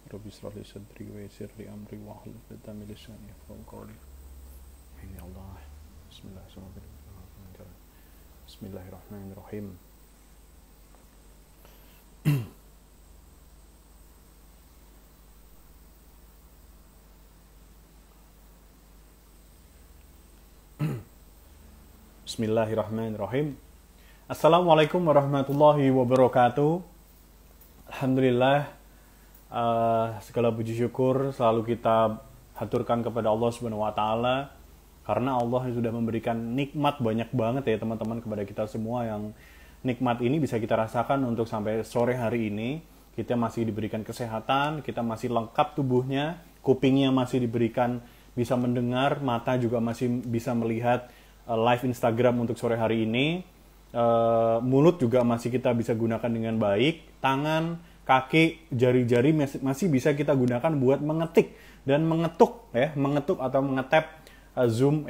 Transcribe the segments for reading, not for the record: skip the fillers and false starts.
Rabbi israh li sadri wa yassir li amri wahlul 'uqdatam min lisani yafqahu qawli. Ya Allah. Bismillahirrahmanirrahim. Bismillahirrahmanirrahim. Bismillahirrahmanirrahim. Assalamualaikum warahmatullahi wabarakatuh. Alhamdulillah, segala puji syukur selalu kita haturkan kepada Allah Subhanahu wa taala, karena Allah sudah memberikan nikmat banyak banget ya teman-teman kepada kita semua, yang nikmat ini bisa kita rasakan untuk sampai sore hari ini. Kita masih diberikan kesehatan, kita masih lengkap tubuhnya, kupingnya masih diberikan bisa mendengar, mata juga masih bisa melihat live Instagram untuk sore hari ini. Mulut juga masih kita bisa gunakan dengan baik, tangan, kaki, jari-jari masih bisa kita gunakan buat mengetik dan mengetuk ya, mengetuk atau mengetap Zoom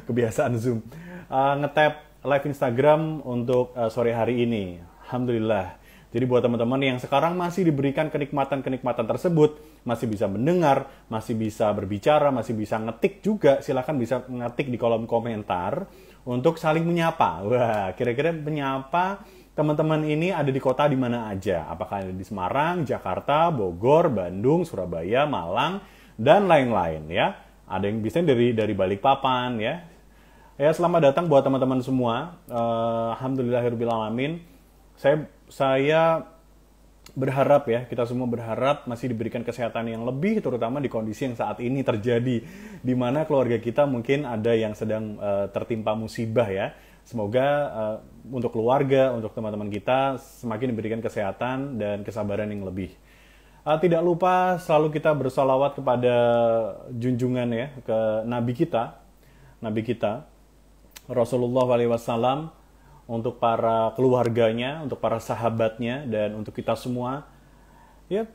kebiasaan Zoom, ngetap live Instagram untuk sore hari ini. Alhamdulillah. Jadi buat teman-teman yang sekarang masih diberikan kenikmatan-kenikmatan tersebut, masih bisa mendengar, masih bisa berbicara, masih bisa ngetik juga, silakan bisa ngetik di kolom komentar untuk saling menyapa. Wah, kira-kira menyapa teman-teman ini ada di kota di mana aja? Apakah ada di Semarang, Jakarta, Bogor, Bandung, Surabaya, Malang, dan lain-lain ya. Ada yang bisa dari Balikpapan ya. Ya, selamat datang buat teman-teman semua. Alhamdulillahirabbil alamin. Saya berharap ya, kita semua berharap masih diberikan kesehatan yang lebih, terutama di kondisi yang saat ini terjadi, di mana keluarga kita mungkin ada yang sedang tertimpa musibah ya. Semoga untuk keluarga, untuk teman-teman kita semakin diberikan kesehatan dan kesabaran yang lebih. Tidak lupa selalu kita bersolawat kepada junjungan ya, ke Nabi kita Rasulullah SAW, untuk para keluarganya, untuk para sahabatnya, dan untuk kita semua. Ya,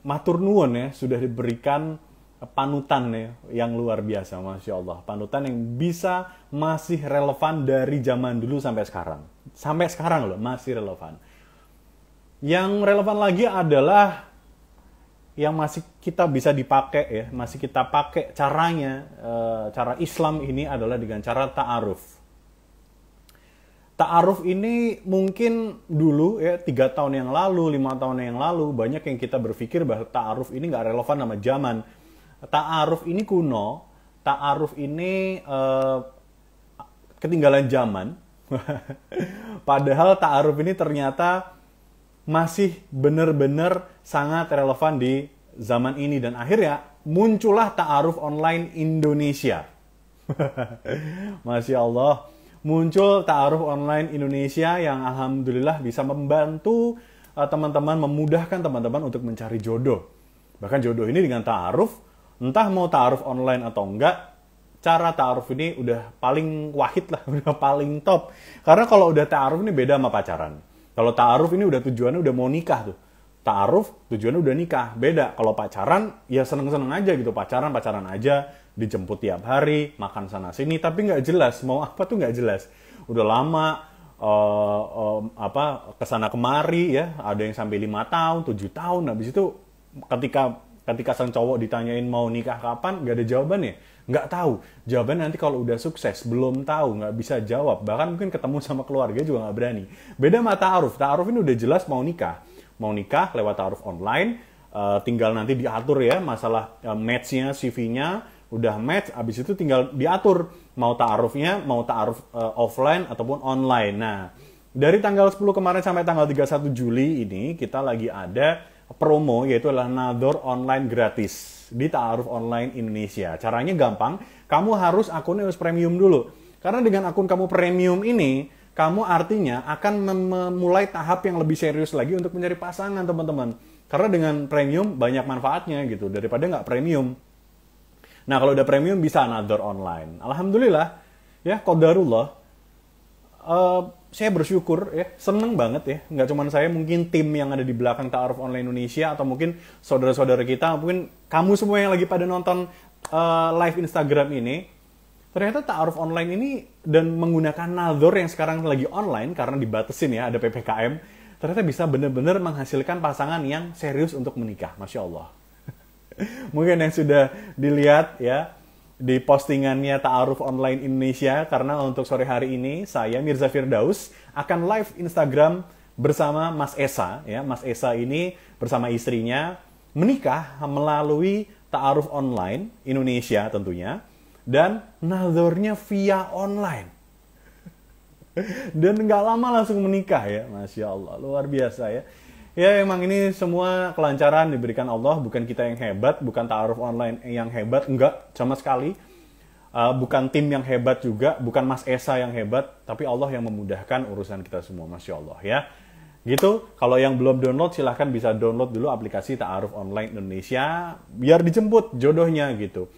matur nuwun ya, sudah diberikan panutan ya, yang luar biasa, Masya Allah. Panutan yang bisa masih relevan dari zaman dulu sampai sekarang. Sampai sekarang loh, masih relevan. Yang relevan lagi adalah yang masih kita bisa dipakai ya, masih kita pakai caranya, cara Islam ini adalah dengan cara ta'aruf. Ta'aruf ini mungkin dulu ya, 3 tahun yang lalu, 5 tahun yang lalu, banyak yang kita berpikir bahwa ta'aruf ini nggak relevan sama zaman. Ta'aruf ini kuno, ta'aruf ini ketinggalan zaman. Padahal ta'aruf ini ternyata masih benar-benar sangat relevan di zaman ini. Dan akhirnya muncullah ta'aruf online Indonesia. Masya Allah. Muncul ta'aruf online Indonesia yang alhamdulillah bisa membantu teman-teman, memudahkan teman-teman untuk mencari jodoh. Bahkan jodoh ini dengan ta'aruf, entah mau ta'aruf online atau enggak, cara ta'aruf ini udah paling wahid lah, udah paling top. Karena kalau udah ta'aruf ini beda sama pacaran. Kalau ta'aruf ini udah tujuannya udah mau nikah tuh. Ta'aruf tujuannya udah nikah. Beda, kalau pacaran ya seneng-seneng aja gitu, pacaran aja, dijemput tiap hari, makan sana sini, tapi nggak jelas mau apa tuh, nggak jelas. Udah lama kesana kemari ya, ada yang sampai 5 tahun, 7 tahun. Habis itu ketika sang cowok ditanyain mau nikah kapan, nggak ada jawabannya, nggak tahu. Jawaban nanti kalau udah sukses, belum tahu, nggak bisa jawab. Bahkan mungkin ketemu sama keluarga juga nggak berani. Beda sama ta'aruf. Ta'aruf ini udah jelas mau nikah lewat ta'aruf online. Tinggal nanti diatur ya masalah match-nya, CV-nya. Udah match, abis itu tinggal diatur mau ta'arufnya, mau ta'aruf offline ataupun online. Nah, dari tanggal 10 kemarin sampai tanggal 31 Juli ini kita lagi ada promo, yaitu adalah nador online gratis di ta'aruf online Indonesia. Caranya gampang, kamu harus akunnya harus premium dulu. Karena dengan akun kamu premium ini, kamu artinya akan memulai tahap yang lebih serius lagi untuk mencari pasangan, teman-teman. Karena dengan premium banyak manfaatnya gitu, daripada nggak premium. Nah, kalau udah premium bisa nador online. Alhamdulillah, ya qadarullah. Saya bersyukur ya, seneng banget ya. Nggak cuma saya, mungkin tim yang ada di belakang ta'aruf online Indonesia, atau mungkin saudara-saudara kita, mungkin kamu semua yang lagi pada nonton live Instagram ini. Ternyata ta'aruf online ini dan menggunakan nador yang sekarang lagi online karena dibatasin ya, ada PPKM. ternyata bisa benar-benar menghasilkan pasangan yang serius untuk menikah. Masya Allah. Mungkin yang sudah dilihat ya di postingannya Ta'aruf Online Indonesia, karena untuk sore hari ini saya Mirza Firdaus akan live Instagram bersama Mas Esa ya. Mas Esa ini bersama istrinya menikah melalui Ta'aruf Online Indonesia tentunya, dan nazarnya via online. Dan nggak lama langsung menikah ya, Masya Allah, luar biasa ya. Ya emang ini semua kelancaran diberikan Allah, bukan kita yang hebat, bukan Ta'aruf Online yang hebat, enggak sama sekali. Bukan tim yang hebat juga, bukan Mas Esa yang hebat, tapi Allah yang memudahkan urusan kita semua, Masya Allah ya. Gitu, kalau yang belum download silahkan bisa download dulu aplikasi Ta'aruf Online Indonesia, biar dijemput jodohnya gitu.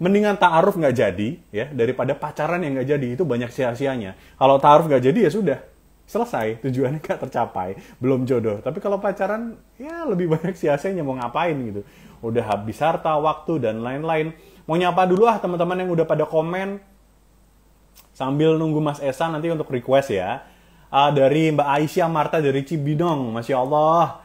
Mendingan ta'aruf nggak jadi ya daripada pacaran yang nggak jadi, itu banyak sia-sianya. Kalau ta'aruf nggak jadi ya sudah selesai, tujuannya nggak tercapai, belum jodoh. Tapi kalau pacaran ya lebih banyak sia-sianya, mau ngapain gitu. Udah habis harta, waktu dan lain-lain. Mau nyapa dulu teman-teman yang udah pada komen sambil nunggu Mas Esa nanti untuk request ya. Dari Mbak Aisyah Marta dari Cibinong, Masya Allah.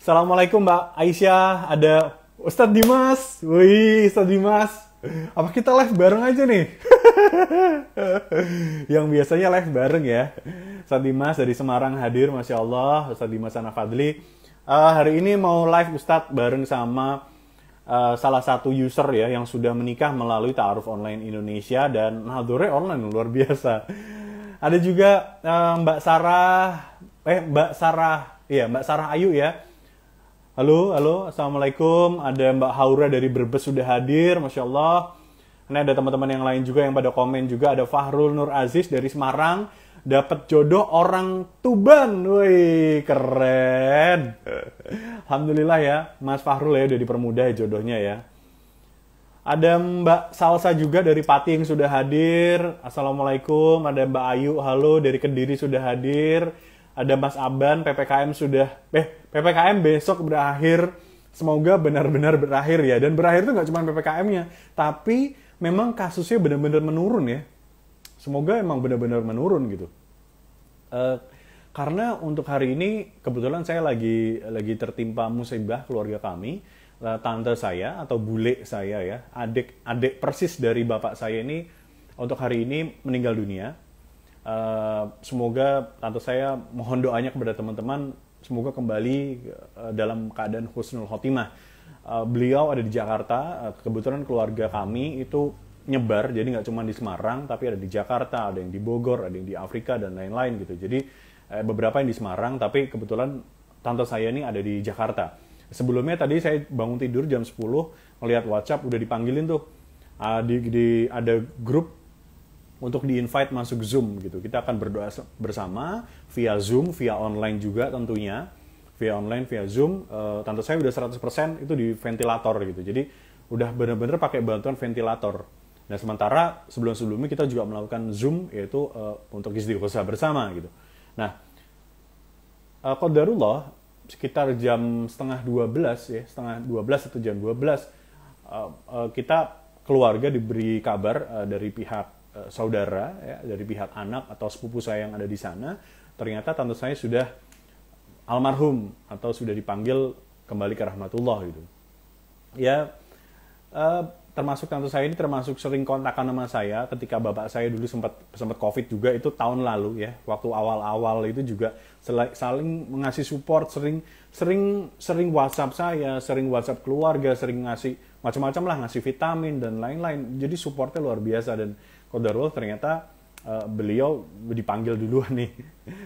Assalamualaikum Mbak Aisyah, ada Ustadz Dimas. Wih, Ustadz Dimas. Apa kita live bareng aja nih? Yang biasanya live bareng ya. Ustadz Dimas dari Semarang hadir, Masya Allah. Ustadz Dimas Anafadli. Hari ini mau live Ustadz bareng sama salah satu user ya yang sudah menikah melalui Ta'aruf Online Indonesia, dan hadurnya online, luar biasa. Ada juga Mbak Sarah Ayu ya. Halo, Assalamualaikum. Ada Mbak Haura dari Brebes sudah hadir, Masya Allah. Ini ada teman-teman yang lain juga yang pada komen juga. Ada Fahrul Nur Aziz dari Semarang, dapat jodoh orang Tuban. Wih, keren. Alhamdulillah ya, Mas Fahrul ya udah dipermudah jodohnya ya. Ada Mbak Salsa juga dari Pati yang sudah hadir. Assalamualaikum. Ada Mbak Ayu, halo, dari Kediri sudah hadir. Ada Mas Aban, PPKM PPKM besok berakhir. Semoga benar-benar berakhir ya. Dan berakhir itu nggak cuma PPKM-nya, tapi memang kasusnya benar-benar menurun ya. Semoga emang benar-benar menurun gitu. Karena untuk hari ini kebetulan saya lagi tertimpa musibah keluarga kami. Tante saya atau bule saya ya, adik persis dari bapak saya ini untuk hari ini meninggal dunia. Semoga tante saya, mohon doanya kepada teman-teman, semoga kembali dalam keadaan husnul khotimah. Beliau ada di Jakarta, kebetulan keluarga kami itu nyebar, jadi nggak cuma di Semarang, tapi ada di Jakarta, ada yang di Bogor, ada yang di Afrika, dan lain-lain gitu. Jadi beberapa yang di Semarang, tapi kebetulan tante saya ini ada di Jakarta. Sebelumnya tadi saya bangun tidur jam 10, ngelihat WhatsApp, udah dipanggilin tuh. Ada grup untuk di-invite masuk Zoom gitu. Kita akan berdoa bersama via Zoom, via online juga tentunya. Via online, via Zoom. Tante saya udah 100% itu di ventilator gitu. Jadi udah benar-benar pakai bantuan ventilator. Nah sementara sebelum-sebelumnya kita juga melakukan Zoom, yaitu untuk istighosah bersama gitu. Nah, qadarullah sekitar jam setengah 12 ya, setengah 12 atau jam 12 kita keluarga diberi kabar dari pihak saudara ya, dari pihak anak atau sepupu saya yang ada di sana, ternyata tante saya sudah almarhum atau sudah dipanggil kembali ke rahmatullah gitu. Ya, termasuk tante saya ini termasuk sering kontakan sama saya ketika bapak saya dulu sempat COVID juga, itu tahun lalu ya, waktu awal-awal itu juga saling mengasih support, sering WhatsApp saya, sering WhatsApp keluarga, sering ngasih macam-macam lah, ngasih vitamin dan lain-lain. Jadi supportnya luar biasa, dan qadarullah ternyata beliau dipanggil duluan nih.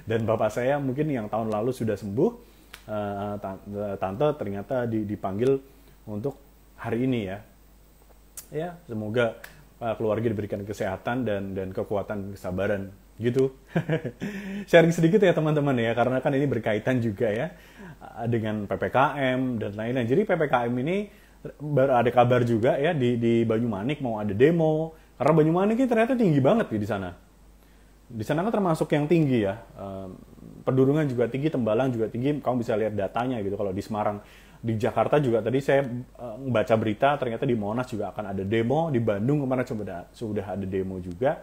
Dan bapak saya mungkin yang tahun lalu sudah sembuh, tante ternyata dipanggil untuk hari ini ya. Ya, semoga keluarga diberikan kesehatan dan kekuatan kesabaran gitu. Sharing sedikit ya teman-teman ya, karena kan ini berkaitan juga ya dengan PPKM dan lain-lain. Jadi PPKM ini baru ada kabar juga ya di Banyumanik mau ada demo, karena Banyumanik ini ternyata tinggi banget di sana. Di sana kan termasuk yang tinggi ya. Pedurungan juga tinggi, Tembalang juga tinggi. Kamu bisa lihat datanya gitu kalau di Semarang. Di Jakarta juga tadi saya baca berita ternyata di Monas juga akan ada demo, di Bandung kemarin sudah ada demo juga.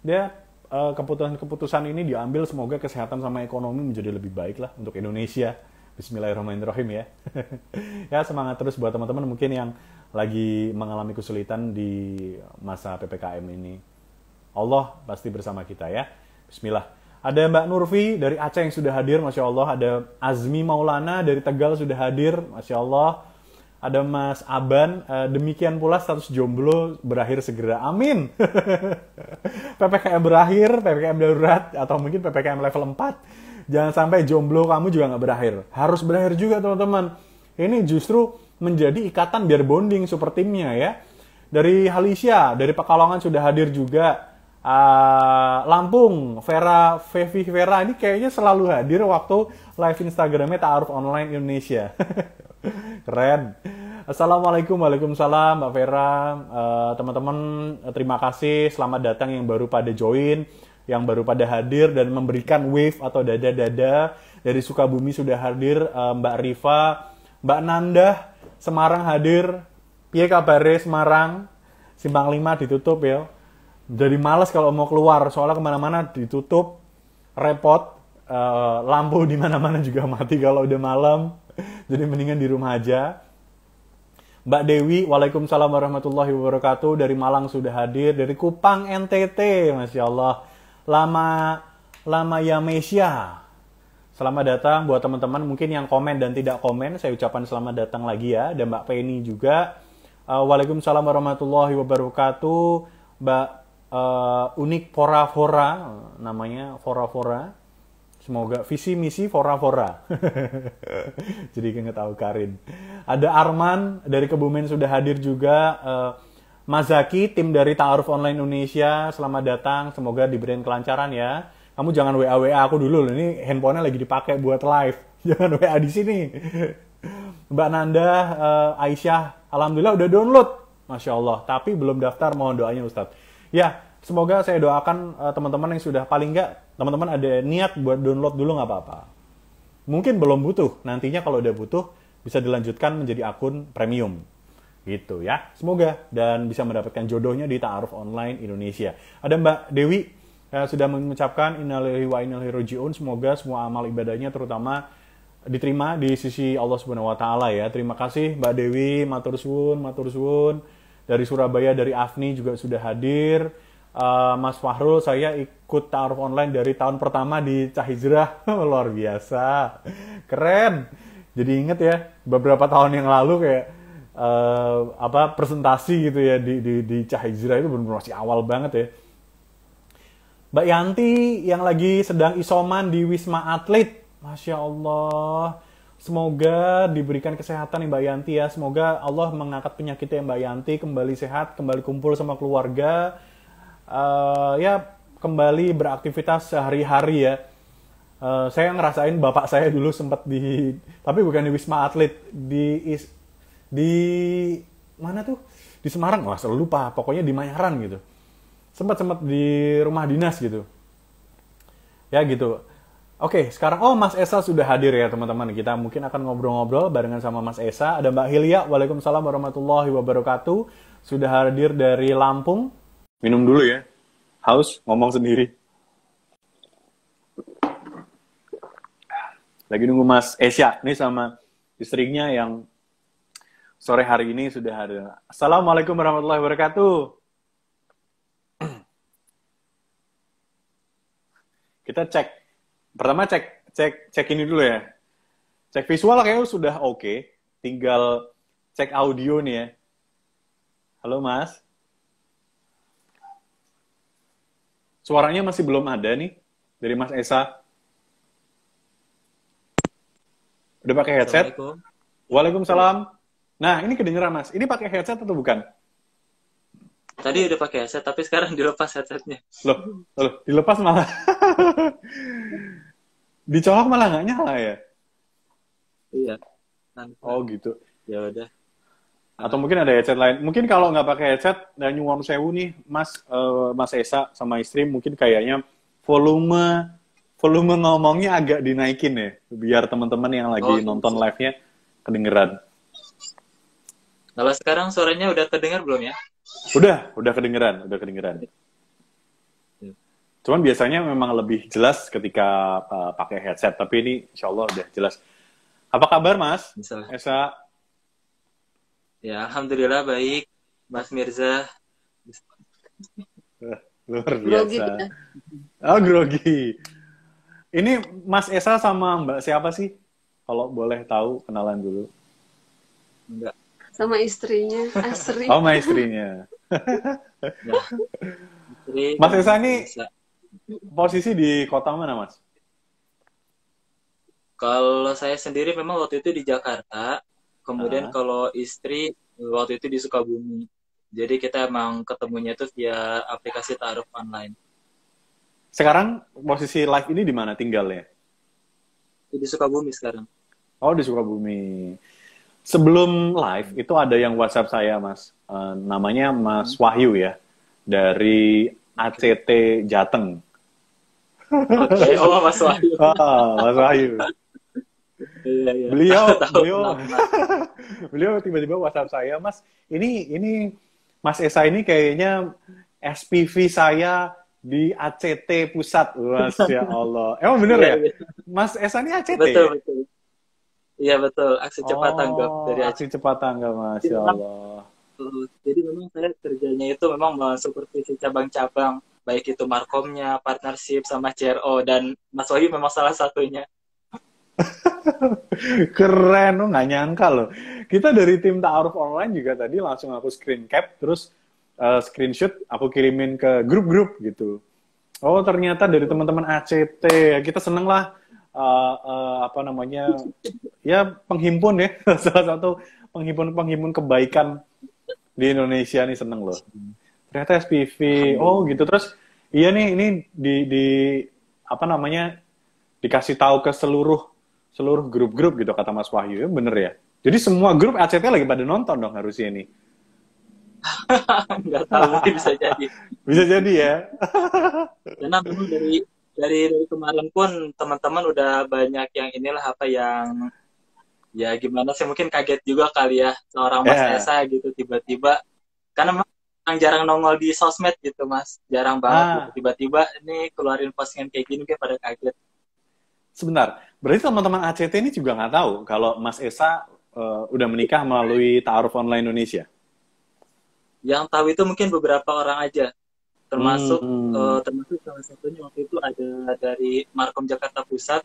Ya keputusan-keputusan ini diambil, semoga kesehatan sama ekonomi menjadi lebih baik lah untuk Indonesia. Bismillahirrahmanirrahim ya. Ya semangat terus buat teman-teman mungkin yang lagi mengalami kesulitan di masa PPKM ini. Allah pasti bersama kita ya. Bismillah. Ada Mbak Nurfi dari Aceh yang sudah hadir, Masya Allah. Ada Azmi Maulana dari Tegal sudah hadir, Masya Allah. Ada Mas Aban, demikian pula status jomblo berakhir segera. Amin. PPKM berakhir, PPKM darurat, atau mungkin PPKM level 4. Jangan sampai jomblo kamu juga nggak berakhir. Harus berakhir juga teman-teman. Ini justru menjadi ikatan biar bonding super timnya ya. Dari Halisya, dari Pekalongan sudah hadir juga. Lampung, Fevi Vera ini kayaknya selalu hadir waktu live Instagramnya Ta'aruf Online Indonesia. Keren. Assalamualaikum, waalaikumsalam Mbak Vera. Teman-teman terima kasih, selamat datang yang baru pada join, yang baru pada hadir dan memberikan wave atau dada-dada. Dari Sukabumi sudah hadir Mbak Riva, Mbak Nanda, Semarang hadir. Piye kabare Semarang? Simpang 5 ditutup ya. Jadi males kalau mau keluar, soalnya kemana-mana ditutup, repot, lampu di mana-mana juga mati kalau udah malam. Jadi mendingan di rumah aja. Mbak Dewi, waalaikumsalam warahmatullahi wabarakatuh. Dari Malang sudah hadir, dari Kupang NTT, Masya Allah. Lama Yamesia. Selamat datang buat teman-teman mungkin yang komen dan tidak komen, saya ucapkan selamat datang lagi ya. Dan Mbak Penny juga. Waalaikumsalam warahmatullahi wabarakatuh. Mbak Unik Fora, namanya Fora. Semoga visi misi Fora. Jadi inget tahu Karin. Ada Arman dari Kebumen sudah hadir juga. Mas Zaki, tim dari Ta'aruf Online Indonesia, selamat datang. Semoga diberikan kelancaran ya. Kamu jangan WA aku dulu, ini handphonenya lagi dipakai buat live. Jangan WA di sini. Mbak Nanda, Aisyah, alhamdulillah udah download. Masya Allah, tapi belum daftar, mohon doanya Ustadz. Ya, semoga saya doakan teman-teman yang sudah paling nggak, teman-teman ada niat buat download dulu nggak apa-apa. Mungkin belum butuh, nantinya kalau udah butuh bisa dilanjutkan menjadi akun premium. Gitu ya, semoga dan bisa mendapatkan jodohnya di Ta'aruf Online Indonesia. Ada Mbak Dewi sudah mengucapkan innalillahi wa inna ilaihi raji'un. Semoga semua amal ibadahnya terutama diterima di sisi Allah Subhanahu wa taala ya. Terima kasih Mbak Dewi, matur suwun. Dari Surabaya, dari Afni juga sudah hadir. Mas Fahrul, saya ikut Ta'aruf Online dari tahun pertama di Cahijrah. Luar biasa. Keren. Jadi inget ya, beberapa tahun yang lalu kayak presentasi gitu ya di Cahijrah itu benar-benar masih awal banget ya. Mbak Yanti yang lagi sedang isoman di Wisma Atlet. Masya Allah. Semoga diberikan kesehatan nih Mbak Yanti ya. Semoga Allah mengangkat penyakitnya Mbak Yanti, kembali sehat, kembali kumpul sama keluarga. Ya kembali beraktivitas sehari-hari ya. Saya ngerasain bapak saya dulu sempat tapi bukan di Wisma Atlet, di mana tuh? Di Semarang, wah selalu lupa. Pokoknya di Mayaran gitu. Sempat di rumah dinas gitu. Ya gitu. Oke, sekarang Mas Esa sudah hadir ya teman-teman. Kita mungkin akan ngobrol-ngobrol barengan sama Mas Esa. Ada Mbak Hilya, waalaikumsalam warahmatullahi wabarakatuh. Sudah hadir dari Lampung. Minum dulu ya. Haus, ngomong sendiri. Lagi nunggu Mas Esa nih sama istrinya yang sore hari ini sudah hadir. Assalamualaikum warahmatullahi wabarakatuh. Kita cek. Pertama cek ini dulu ya. Cek visual kayaknya sudah oke. Tinggal cek audio nih ya. Halo Mas. Suaranya masih belum ada nih dari Mas Esa. Udah pakai headset? Waalaikumsalam. Nah, ini kedengeran Mas. Ini pakai headset atau bukan? Tadi udah pakai headset, tapi sekarang dilepas headsetnya. Loh, dilepas malah. Dicolok malah nggak nyala ya? Iya. Oh gitu. Ya udah. Atau mungkin ada headset lain. Mungkin kalau nggak pakai headset dan nyuwun sewu nih, Mas Esa sama istri mungkin kayaknya volume ngomongnya agak dinaikin ya, biar teman-teman yang lagi nonton live-nya kedengeran. Kalau sekarang suaranya udah kedengar belum ya? Udah kedengeran. Cuman biasanya memang lebih jelas ketika pakai headset, tapi ini insya Allah udah jelas. Apa kabar Mas? Misalnya. Esa? Ya, alhamdulillah baik, Mas Mirza. Luar Grogi biasa. kita. Oh, grogi. Ini Mas Esa sama Mbak siapa sih? Kalau boleh tahu, kenalan dulu. Enggak. Sama istrinya, Asri. Oh, sama istrinya. Ya. Istri Mas dan Esa ini Nisa. posisi di kota mana, Mas? Kalau saya sendiri memang waktu itu di Jakarta, kemudian Ah. kalau istri waktu itu di Sukabumi. Jadi kita emang ketemunya itu via aplikasi taruh online. Sekarang posisi live ini di mana tinggalnya? Di Sukabumi sekarang. Oh, di Sukabumi. Sebelum live itu ada yang WhatsApp saya, Mas. Namanya Mas Wahyu ya, dari ACT Jateng. Oke, oh Mas Wahyu. Mas Wahyu. Iya, iya. Beliau Tahu beliau nama. beliau tiba-tiba WhatsApp saya, Mas. Ini Mas Esa ini kayaknya SPV saya di ACT Pusat, Mas, ya Allah. Emang bener ya? Iya, iya. Mas Esa ini ACT Betul, ya? betul. Iya betul, aksi cepat tanggap dari Aksi cepat tanggap, Mas, ya Allah. Jadi memang saya kerjanya itu memang mensupervisi cabang-cabang, baik itu markomnya, partnership, sama CRO, dan Mas Wahyu memang salah satunya. Keren, lo nggak nyangka loh. Kita dari tim Ta'aruf Online juga tadi langsung aku screen cap, terus screenshot aku kirimin ke grup-grup gitu. Oh, ternyata dari teman-teman ACT. Kita seneng lah, apa namanya, ya penghimpun ya, salah satu penghimpun kebaikan di Indonesia nih, seneng loh. Ternyata SPV, oh gitu. Terus iya nih, ini di apa namanya, dikasih tahu ke seluruh grup-grup gitu kata Mas Wahyu, ya bener ya. Jadi semua grup ACT lagi pada nonton dong harusnya ini. Nggak tahu, mungkin bisa jadi. Bisa jadi ya. Karena memang dari kemarin pun teman-teman udah banyak yang inilah apa yang ya gimana sih, mungkin kaget juga kali ya seorang Mas Esa gitu tiba-tiba, karena memang jarang nongol di sosmed gitu Mas, jarang banget gitu. Tiba-tiba ini keluarin postingan kayak gini kayak pada kaget. Sebentar, berarti teman-teman ACT ini juga nggak tahu kalau Mas Esa udah menikah melalui Ta'aruf Online Indonesia? Yang tahu itu mungkin beberapa orang aja, termasuk salah satunya waktu itu ada dari Markom Jakarta Pusat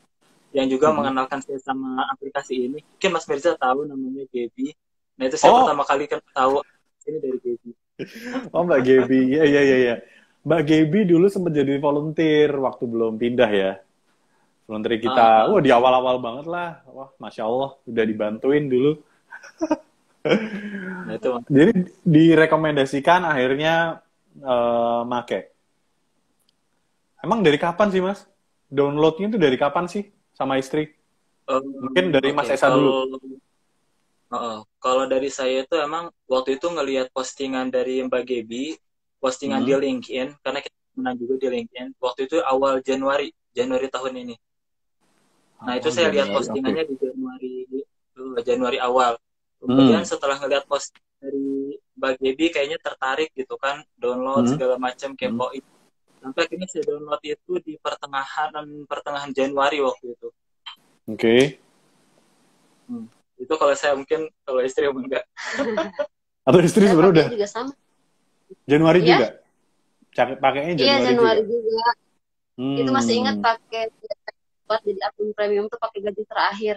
yang juga mengenalkan saya sama aplikasi ini. Mungkin Mas Mirza tahu namanya Gaby. Nah itu saya pertama kali kan tahu ini dari Gaby. Oh, Mbak Gaby, iya. Mbak Gaby dulu sempat jadi volunteer waktu belum pindah ya. Volunteer kita, di awal-awal banget lah. Wah, Masya Allah, udah dibantuin dulu. Nah, itu. Jadi direkomendasikan akhirnya make. Emang dari kapan sih, Mas? Downloadnya itu dari kapan sih sama istri? Mungkin dari Mas Esa dulu. Kalau dari saya itu emang waktu itu ngelihat postingan dari Mbak Gaby, postingan di LinkedIn, karena kita menang juga di LinkedIn. Waktu itu awal Januari tahun ini. Nah itu saya lihat postingannya di Januari awal. Kemudian setelah ngelihat post dari Mbak Gaby kayaknya tertarik gitu kan, download segala macam kepoin. Sampai akhirnya saya download itu di pertengahan Januari waktu itu. Oke. Itu kalau saya, mungkin kalau istri enggak. Atau istri sebenarnya udah juga sama. Januari juga? Pakainya Januari juga? Iya, Januari juga. Itu masih ingat pakai buat jadi akun premium tuh pakai gaji terakhir.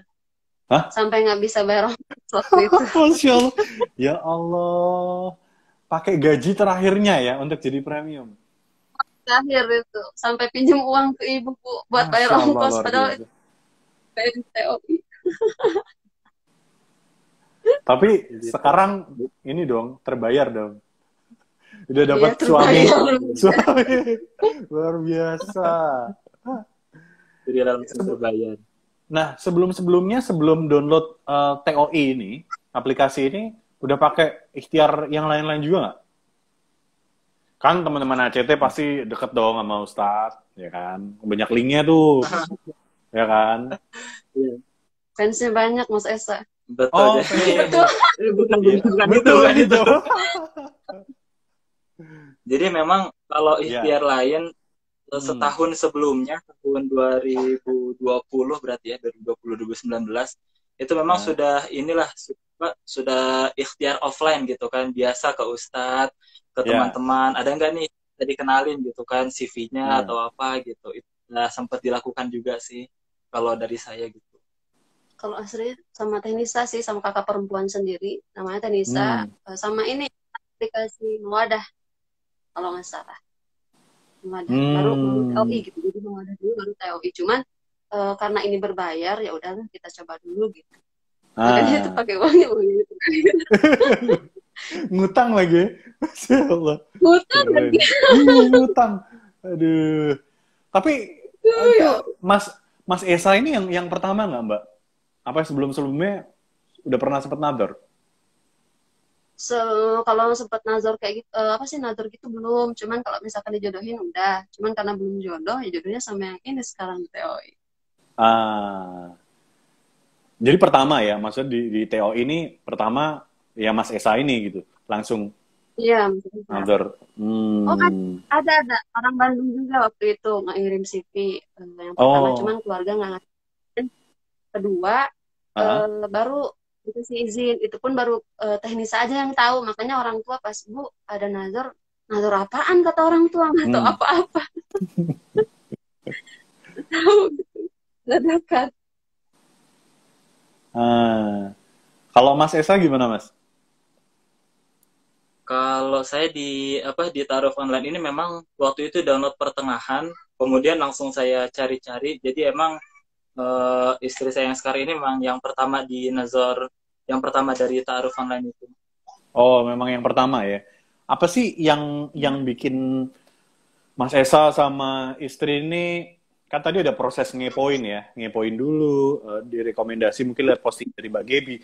Hah? Sampai nggak bisa bayar waktu itu. Masya Allah. Ya Allah. Pakai gaji terakhirnya ya untuk jadi premium. Terakhir itu. Sampai pinjam uang ke ibu buat bayar ongkos. Padahal bayar TOI. Tapi sekarang ini dong, terbayar dong. Udah dapat suami. Luar biasa. Jadi langsung terbayar. Nah, sebelum download TOI ini, aplikasi ini, udah pakai ikhtiar yang lain-lain juga nggak? Kan teman-teman ACT pasti deket dong sama Ustadz, ya kan? Banyak linknya tuh, ya kan? Fansnya banyak, Mas Esa. Betul. Betul gitu. Jadi memang kalau ikhtiar lain setahun sebelumnya, tahun 2020 berarti ya, 2020-2019, itu memang sudah sudah ikhtiar offline gitu kan, biasa ke ustadz, ke teman-teman, ada nggak nih tadi kenalin gitu kan CV-nya atau apa gitu. Itu sempat dilakukan juga sih kalau dari saya gitu. Kalau Asri sama Tenisa sih, sama kakak perempuan sendiri, namanya Tenisa, sama ini aplikasi Muwadah kalau nggak salah. Muwadah baru TOI gitu, jadi Muwadah dulu baru TOI. Cuman karena ini berbayar, ya udah kita coba dulu gitu. Makanya itu pakai uangnya gitu. Ngutang lagi, Masya Allah. Ngutang lagi. Ngutang. Aduh. Tapi Mas Esa ini yang pertama nggak, Mbak? Apa sebelumnya udah pernah sempat nador? Kalau sempat nazar kayak gitu, nazar gitu belum. Cuman kalau misalkan dijodohin udah. Cuman karena belum jodoh, ya jodohnya sama yang ini sekarang di TOI. Jadi pertama ya, maksudnya di TOI ini pertama ya Mas Esa ini gitu, langsung. Iya, nazar. Ada orang Bandung juga waktu itu ngirim CV yang pertama, cuman keluarga nggak ngasih. Kedua baru dikasih izin, itu pun baru teknis aja yang tahu. Makanya orang tua pas, Bu ada nazar apaan, kata orang tua, nggak tahu apa-apa. Tahu gitu, dadakan. Kalau Mas Esa gimana, Mas? Kalau saya di taruh online ini memang waktu itu download pertengahan, kemudian langsung saya cari-cari. Jadi emang istri saya yang sekarang ini memang yang pertama di nazar, yang pertama dari taruh online itu. Oh, memang yang pertama ya. Apa sih yang bikin Mas Esa sama istri ini, kan tadi ada proses ngepoin dulu, direkomendasi mungkin lihat posting dari Mbak Gaby.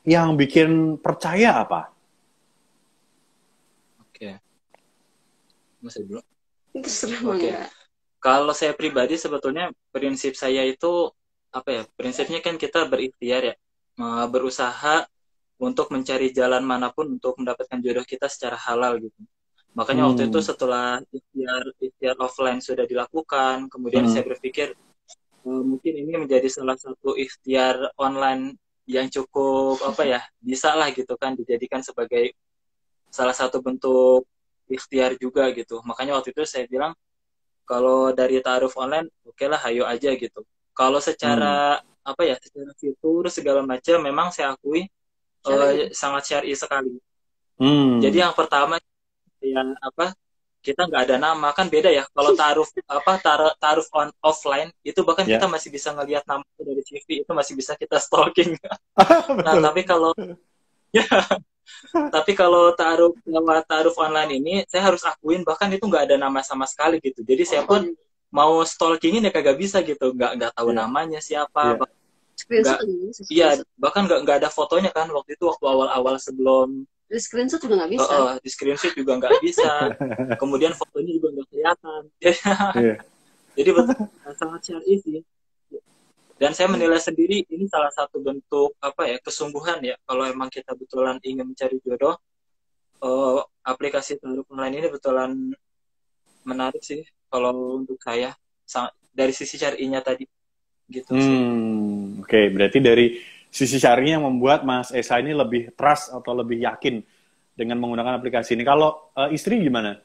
Yang bikin percaya apa? Oke. Masih dulu. Oke. Kalau saya pribadi sebetulnya prinsip saya itu prinsipnya kan kita berikhtiar ya, berusaha untuk mencari jalan manapun untuk mendapatkan jodoh kita secara halal gitu. Makanya waktu itu setelah ikhtiar offline sudah dilakukan, kemudian saya berpikir mungkin ini menjadi salah satu ikhtiar online yang cukup bisa lah gitu kan dijadikan sebagai salah satu bentuk ikhtiar juga gitu. Makanya waktu itu saya bilang kalau dari taaruf online, oke lah, ayo aja gitu. Kalau secara secara fitur segala macam, memang saya akui sangat syar'i sekali. Jadi yang pertama yang kita nggak ada nama, kan beda ya. Kalau taaruf offline itu bahkan kita masih bisa ngelihat nama dari CV, itu masih bisa kita stalking. Nah tapi kalau taaruf online ini saya harus akuin bahkan itu nggak ada nama sama sekali gitu. Jadi saya pun mau stalkingin ya kagak bisa gitu, nggak tahu namanya siapa. Bahkan nggak ada fotonya kan waktu itu, waktu awal sebelum di screenshot juga nggak bisa. Di screenshot juga nggak bisa. Kemudian fotonya juga nggak kelihatan. Jadi betul sangat syar'i sih. Dan saya menilai sendiri ini salah satu bentuk kesungguhan ya. Kalau emang kita betulan ingin mencari jodoh, aplikasi taruh online ini betulan menarik sih kalau untuk saya, dari sisi syar'inya tadi gitu sih. Oke, berarti dari sisi syar'inya yang membuat Mas Esa ini lebih trust atau lebih yakin dengan menggunakan aplikasi ini. Kalau istri gimana?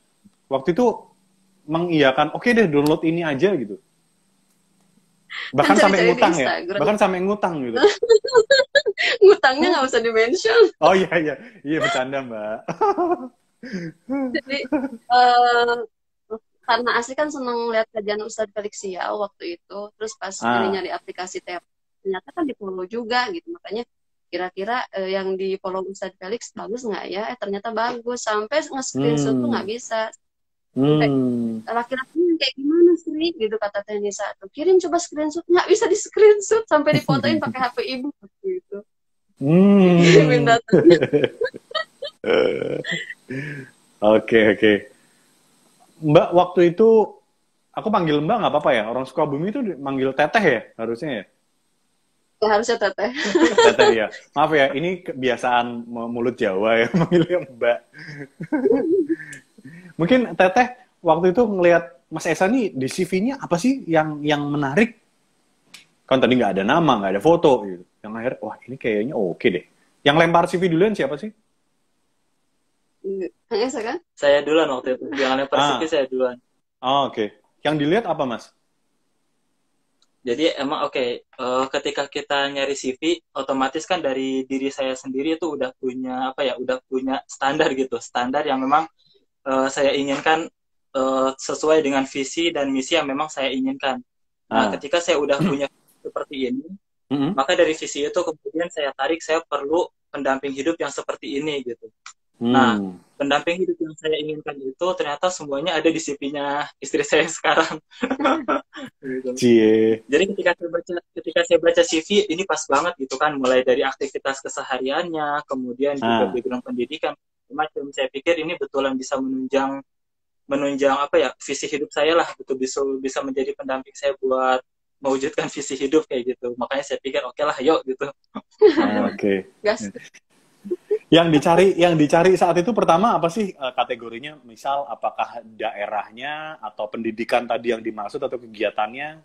Waktu itu mengiyakan, oke deh download ini aja gitu. Bahkan sampai ngutang ya? Bahkan sampai ngutang gitu. Ngutangnya nggak usah di-mention. Oh iya, bercanda Mbak. Jadi karena Asli kan seneng lihat kajian Ustadz Felix Siau waktu itu, terus pas nyari aplikasi ternyata kan di follow juga gitu, makanya kira-kira yang di follow Ustadz Felix bagus nggak ya? Ternyata bagus, sampai nge-screenshot tuh nggak bisa. Laki-laki kayak gimana sih gitu, kata Tenisa, kirim coba screenshot, nggak bisa di screenshot, sampai difotoin pakai HP ibu gitu. Kirimin datanya. Oke. Mbak, waktu itu aku panggil Mbak nggak apa-apa ya? Orang Sukabumi itu manggil Teteh ya harusnya ya? Ya harusnya Teteh. Teteh ya. Maaf ya, ini kebiasaan mulut Jawa ya manggilnya Mbak. Mungkin Teteh waktu itu ngelihat Mas Esa nih di CV-nya apa sih yang menarik? Kan tadi nggak ada nama, nggak ada foto gitu. Yang akhirnya, wah ini kayaknya oke deh. Yang lempar CV duluan siapa sih? Kang Esa kan? Saya duluan waktu itu. Jangan lempar CV, saya duluan. Oh, oke. Yang dilihat apa, Mas? Jadi emang ketika kita nyari CV, otomatis kan dari diri saya sendiri itu udah punya udah punya standar gitu, standar yang memang saya inginkan sesuai dengan visi dan misi yang memang saya inginkan. Nah, ketika saya udah punya seperti ini, maka dari visi itu kemudian saya tarik, saya perlu pendamping hidup yang seperti ini gitu. Nah, pendamping hidup yang saya inginkan itu ternyata semuanya ada di CV-nya istri saya sekarang. Gitu. Jadi ketika saya baca CV ini pas banget gitu kan, mulai dari aktivitas kesehariannya, kemudian juga background pendidikan, macam saya pikir ini betulan bisa menunjang visi hidup saya lah, gitu, bisa menjadi pendamping saya buat mewujudkan visi hidup kayak gitu. Makanya saya pikir oke lah, yuk gitu. Oke. Yang dicari saat itu pertama apa sih kategorinya? Misal apakah daerahnya atau pendidikan tadi yang dimaksud atau kegiatannya?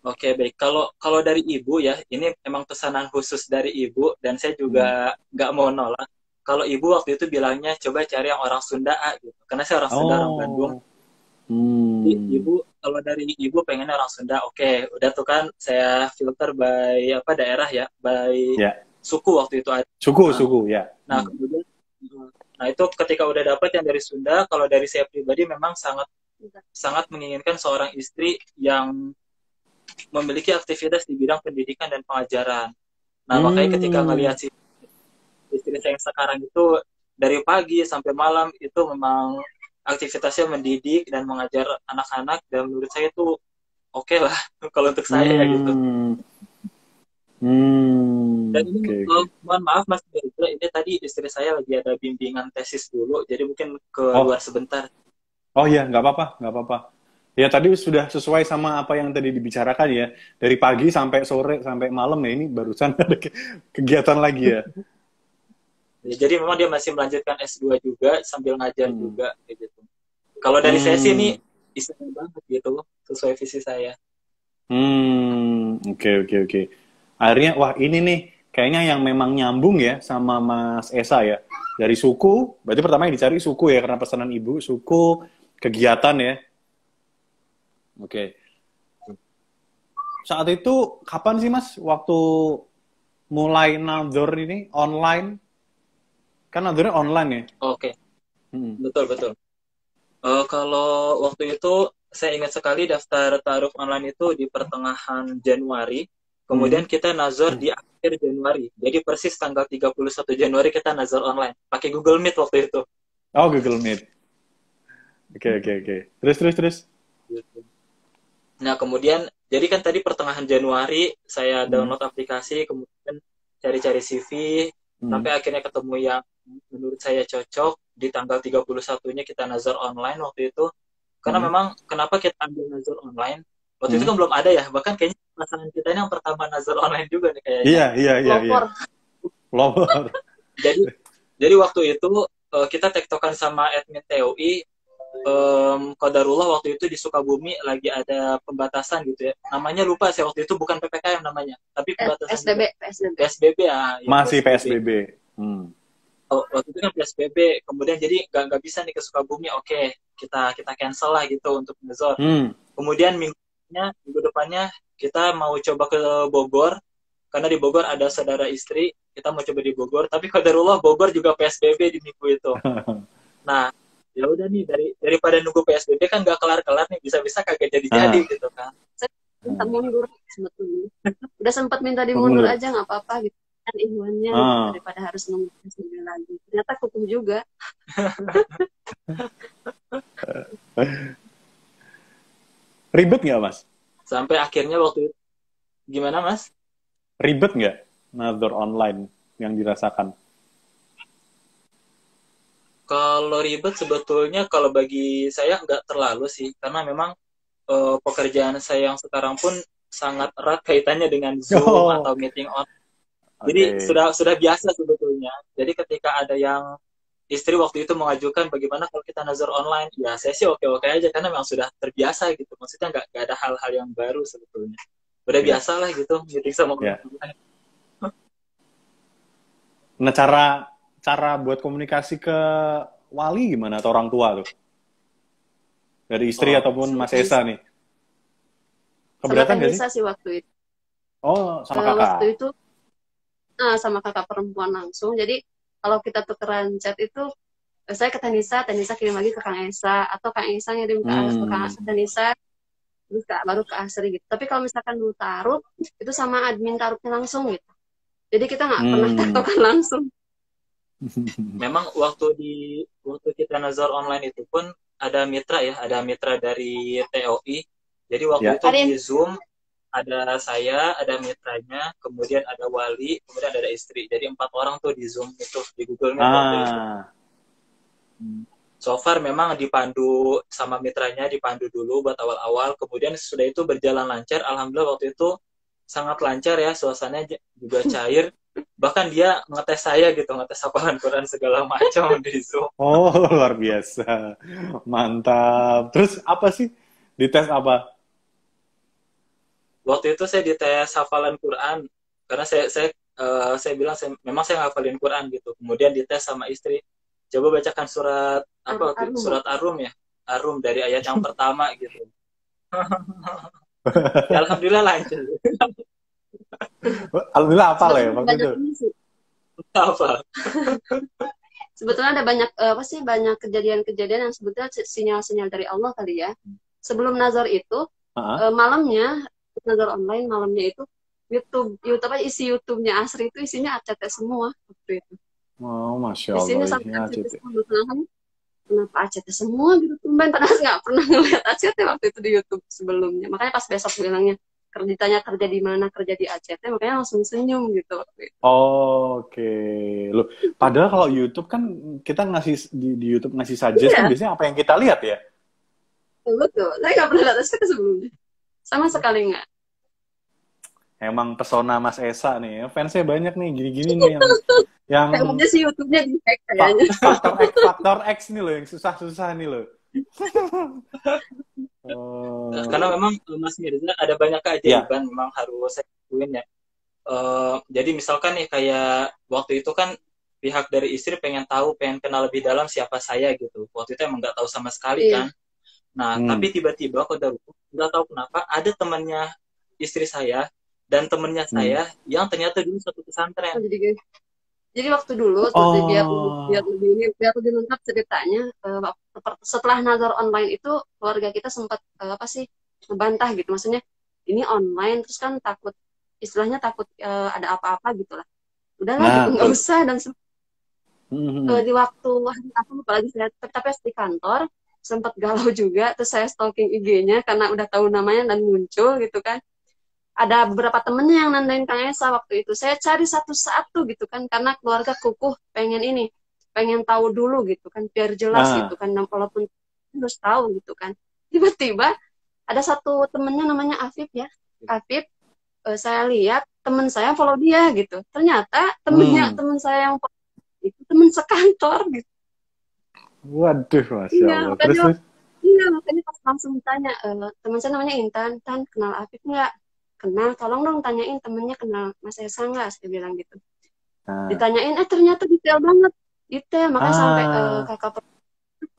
Oke, baik. Kalau dari ibu ya, ini emang pesanan khusus dari ibu dan saya juga nggak mau nolak. Kalau ibu waktu itu bilangnya coba cari yang orang Sunda gitu. Karena saya orang Sunda, orang Bandung. Ibu, kalau dari ibu pengennya orang Sunda, oke. Udah tuh kan saya filter by daerah ya, by suku waktu itu ada. Suku ya. Nah, kemudian itu ketika udah dapet yang dari Sunda, kalau dari saya pribadi memang sangat menginginkan seorang istri yang memiliki aktivitas di bidang pendidikan dan pengajaran. Nah, makanya ketika ngelihat si istri saya yang sekarang itu dari pagi sampai malam itu memang aktivitasnya mendidik dan mengajar anak-anak, dan menurut saya itu oke lah kalau untuk saya gitu. Dan ini mohon maaf Mas, ini tadi istri saya lagi ada bimbingan tesis dulu, jadi mungkin keluar sebentar. Oh iya, nggak apa-apa. Ya tadi sudah sesuai sama apa yang tadi dibicarakan ya, dari pagi sampai sore sampai malam ya, ini barusan ada kegiatan lagi ya. Jadi memang dia masih melanjutkan S2 juga sambil ngajar juga gitu. Kalau dari saya sih ini istimewa banget gitu, sesuai visi saya. Oke. Akhirnya, wah ini nih, kayaknya yang memang nyambung ya sama Mas Esa ya. Dari suku, berarti pertama yang dicari suku ya, karena pesanan ibu, suku, kegiatan ya. Oke. Saat itu, kapan sih Mas, waktu mulai Nador ini, online? Kan Nadornya online ya? Oke. Betul. Kalau waktu itu, saya ingat sekali daftar taaruf online itu di pertengahan Januari. Kemudian kita nazar di akhir Januari. Jadi persis tanggal 31 Januari kita nazar online. Pakai Google Meet waktu itu. Oh, Google Meet. Oke. Terus. Nah, kemudian, jadi kan tadi pertengahan Januari, saya download aplikasi, kemudian cari-cari CV, sampai akhirnya ketemu yang menurut saya cocok. Di tanggal 31-nya kita nazar online waktu itu. Karena memang, kenapa kita ambil nazar online? Waktu itu kan belum ada ya, bahkan kayaknya pasangan kita ini yang pertama nazar online juga nih kayaknya. Iya. Lopor. Jadi waktu itu kita tektokan sama admin TUI, qadarullah waktu itu di Sukabumi lagi ada pembatasan gitu ya. Namanya lupa saya waktu itu, bukan PPKM namanya, tapi pembatasan PSBB ya. Masih PSBB. Waktu itu kan PSBB, kemudian jadi nggak bisa nih ke Sukabumi. Oke, kita cancel lah gitu untuk nazar. Kemudian minggu depannya kita mau coba ke Bogor, karena di Bogor ada saudara istri, kita mau coba di Bogor, tapi qadarullah Bogor juga PSBB di minggu itu. Nah, ya udah nih, daripada nunggu PSBB kan nggak kelar-kelar nih, bisa-bisa kagak jadi gitu kan. Saya minta mundur sebetulnya. Udah sempat minta dimundur aja nggak apa-apa gitu kan ikhwannya, daripada harus nunggu PSBB lagi. Ternyata kukuh juga. Ribet nggak, Mas? Sampai akhirnya waktu itu, gimana, Mas? Ribet nggak nazar online yang dirasakan? Kalau ribet sebetulnya kalau bagi saya nggak terlalu sih, karena memang pekerjaan saya yang sekarang pun sangat erat kaitannya dengan Zoom atau meeting online. Jadi sudah biasa sebetulnya. Jadi ketika ada yang istri waktu itu mengajukan bagaimana kalau kita nazar online. Ya saya sih oke-oke aja karena memang sudah terbiasa gitu. Maksudnya nggak ada hal-hal yang baru sebetulnya. Udah Ya. biasa lah gitu meeting sama orang Ya. online. Nah, cara buat komunikasi ke wali gimana atau orang tua tuh? Dari istri Oh, ataupun Sama Mas Esa nih. sama Keberatan Teh gak sih? Nisa sih waktu itu. Oh, sama Waktu kakak. itu sama kakak perempuan langsung. Jadi kalau kita tukeran chat itu saya ke Teh Nisa kirim lagi ke Kang Esa, atau Kang Esa ngirim ke Kang Hmm. Teh Nisa, terus baru ke Asri gitu. Tapi kalau misalkan dulu taruh, itu sama admin taruhnya langsung gitu. Jadi kita nggak pernah Hmm. tektokan langsung. memang waktu kita nazar online itu pun ada mitra ya, ada mitra dari TOI. Jadi waktu Ya. itu di Zoom ada saya, ada mitranya, kemudian ada wali, kemudian ada istri. Jadi 4 orang tuh di Zoom itu, di Google Meet waktu itu. Ah. So far memang dipandu sama mitranya, dipandu dulu buat awal-awal, kemudian sudah itu berjalan lancar. Alhamdulillah waktu itu sangat lancar ya, suasananya juga cair. Bahkan dia ngetes saya gitu, ngetes hafalan Quran segala macam di Zoom. Oh, luar biasa. Mantap. Terus apa sih? Dites apa? Waktu itu saya dites hafalan Quran karena saya bilang memang saya ngafalin Quran gitu. Kemudian dites sama istri, coba bacakan surat apa waktu itu? Arum. Surat Arum ya, Arum dari ayat yang pertama gitu. Ya alhamdulillah lancar. Alhamdulillah apa lah ya Sebetulnya waktu banyak itu? ini sih. Apa? Sebetulnya ada banyak apa sih banyak kejadian-kejadian yang sebetulnya sinyal-sinyal dari Allah kali ya. Sebelum nazar itu Hah? malamnya nazar online malamnya itu YouTube apa isi YouTube-nya Asri itu isinya ACT semua waktu itu. Oh, Masya Allah. Isinya sampai Iya, ACT Citi. semua. Kenapa ACT semua gitu tumben padahal nggak pernah ngeliat ACT waktu itu di YouTube sebelumnya. Makanya pas besok bilangnya ditanya kerja di mana, kerja di ACT, makanya langsung senyum gitu waktu itu. Oke. Loh, padahal kalau YouTube kan kita ngasih di YouTube ngasih suggest kan Iya, biasanya apa yang kita lihat ya. betul. Saya nggak pernah lihat ACT sebelumnya. Sama sekali nggak. Emang pesona Mas Esa nih, fansnya banyak nih, gini-gini nih yang Kayaknya sih YouTube-nya di hack kayaknya. faktor X nih loh, yang susah-susah nih loh. Karena memang Mas Mirza ada banyak Ya. keajaiban memang harus saya akuin ya. Jadi misalkan nih kayak waktu itu kan pihak dari istri pengen tahu, pengen kenal lebih dalam siapa saya gitu. Waktu itu emang nggak tahu sama sekali Iya. kan. Nah, tapi tiba-tiba kodaruku nggak tahu kenapa ada temannya istri saya dan temannya saya yang ternyata dulu satu pesantren. Jadi waktu dulu Oh. biar lebih lengkap ceritanya setelah nazar online itu keluarga kita sempat apa sih membantah gitu maksudnya ini online terus kan takut istilahnya takut ada apa-apa gitu lah udahlah gitu Nah, nggak betul. usah dan di waktu apa apalagi saya tapi di kantor sempat galau juga terus saya stalking IG-nya karena udah tahu namanya dan muncul gitu kan ada beberapa temennya yang nandain Kang Esa waktu itu. Saya cari satu-satu gitu kan, karena keluarga kukuh pengen tahu dulu gitu kan, biar jelas gitu Nah, kan, dan walaupun harus tahu gitu kan. Tiba-tiba ada satu temennya namanya Afif ya, Afif, saya lihat temen saya follow dia gitu. Ternyata temen saya yang follow itu temen sekantor gitu. waduh, Masya Iya, Allah. makanya Terus? iya, makanya pas langsung tanya, teman saya namanya Intan, Tan, kenal Afif nggak? Kenal, tolong dong tanyain temennya kenal Mas Esa nggak? Saya bilang gitu. Nah. Ditanyain, ternyata detail banget. Detail, makanya sampai Ah.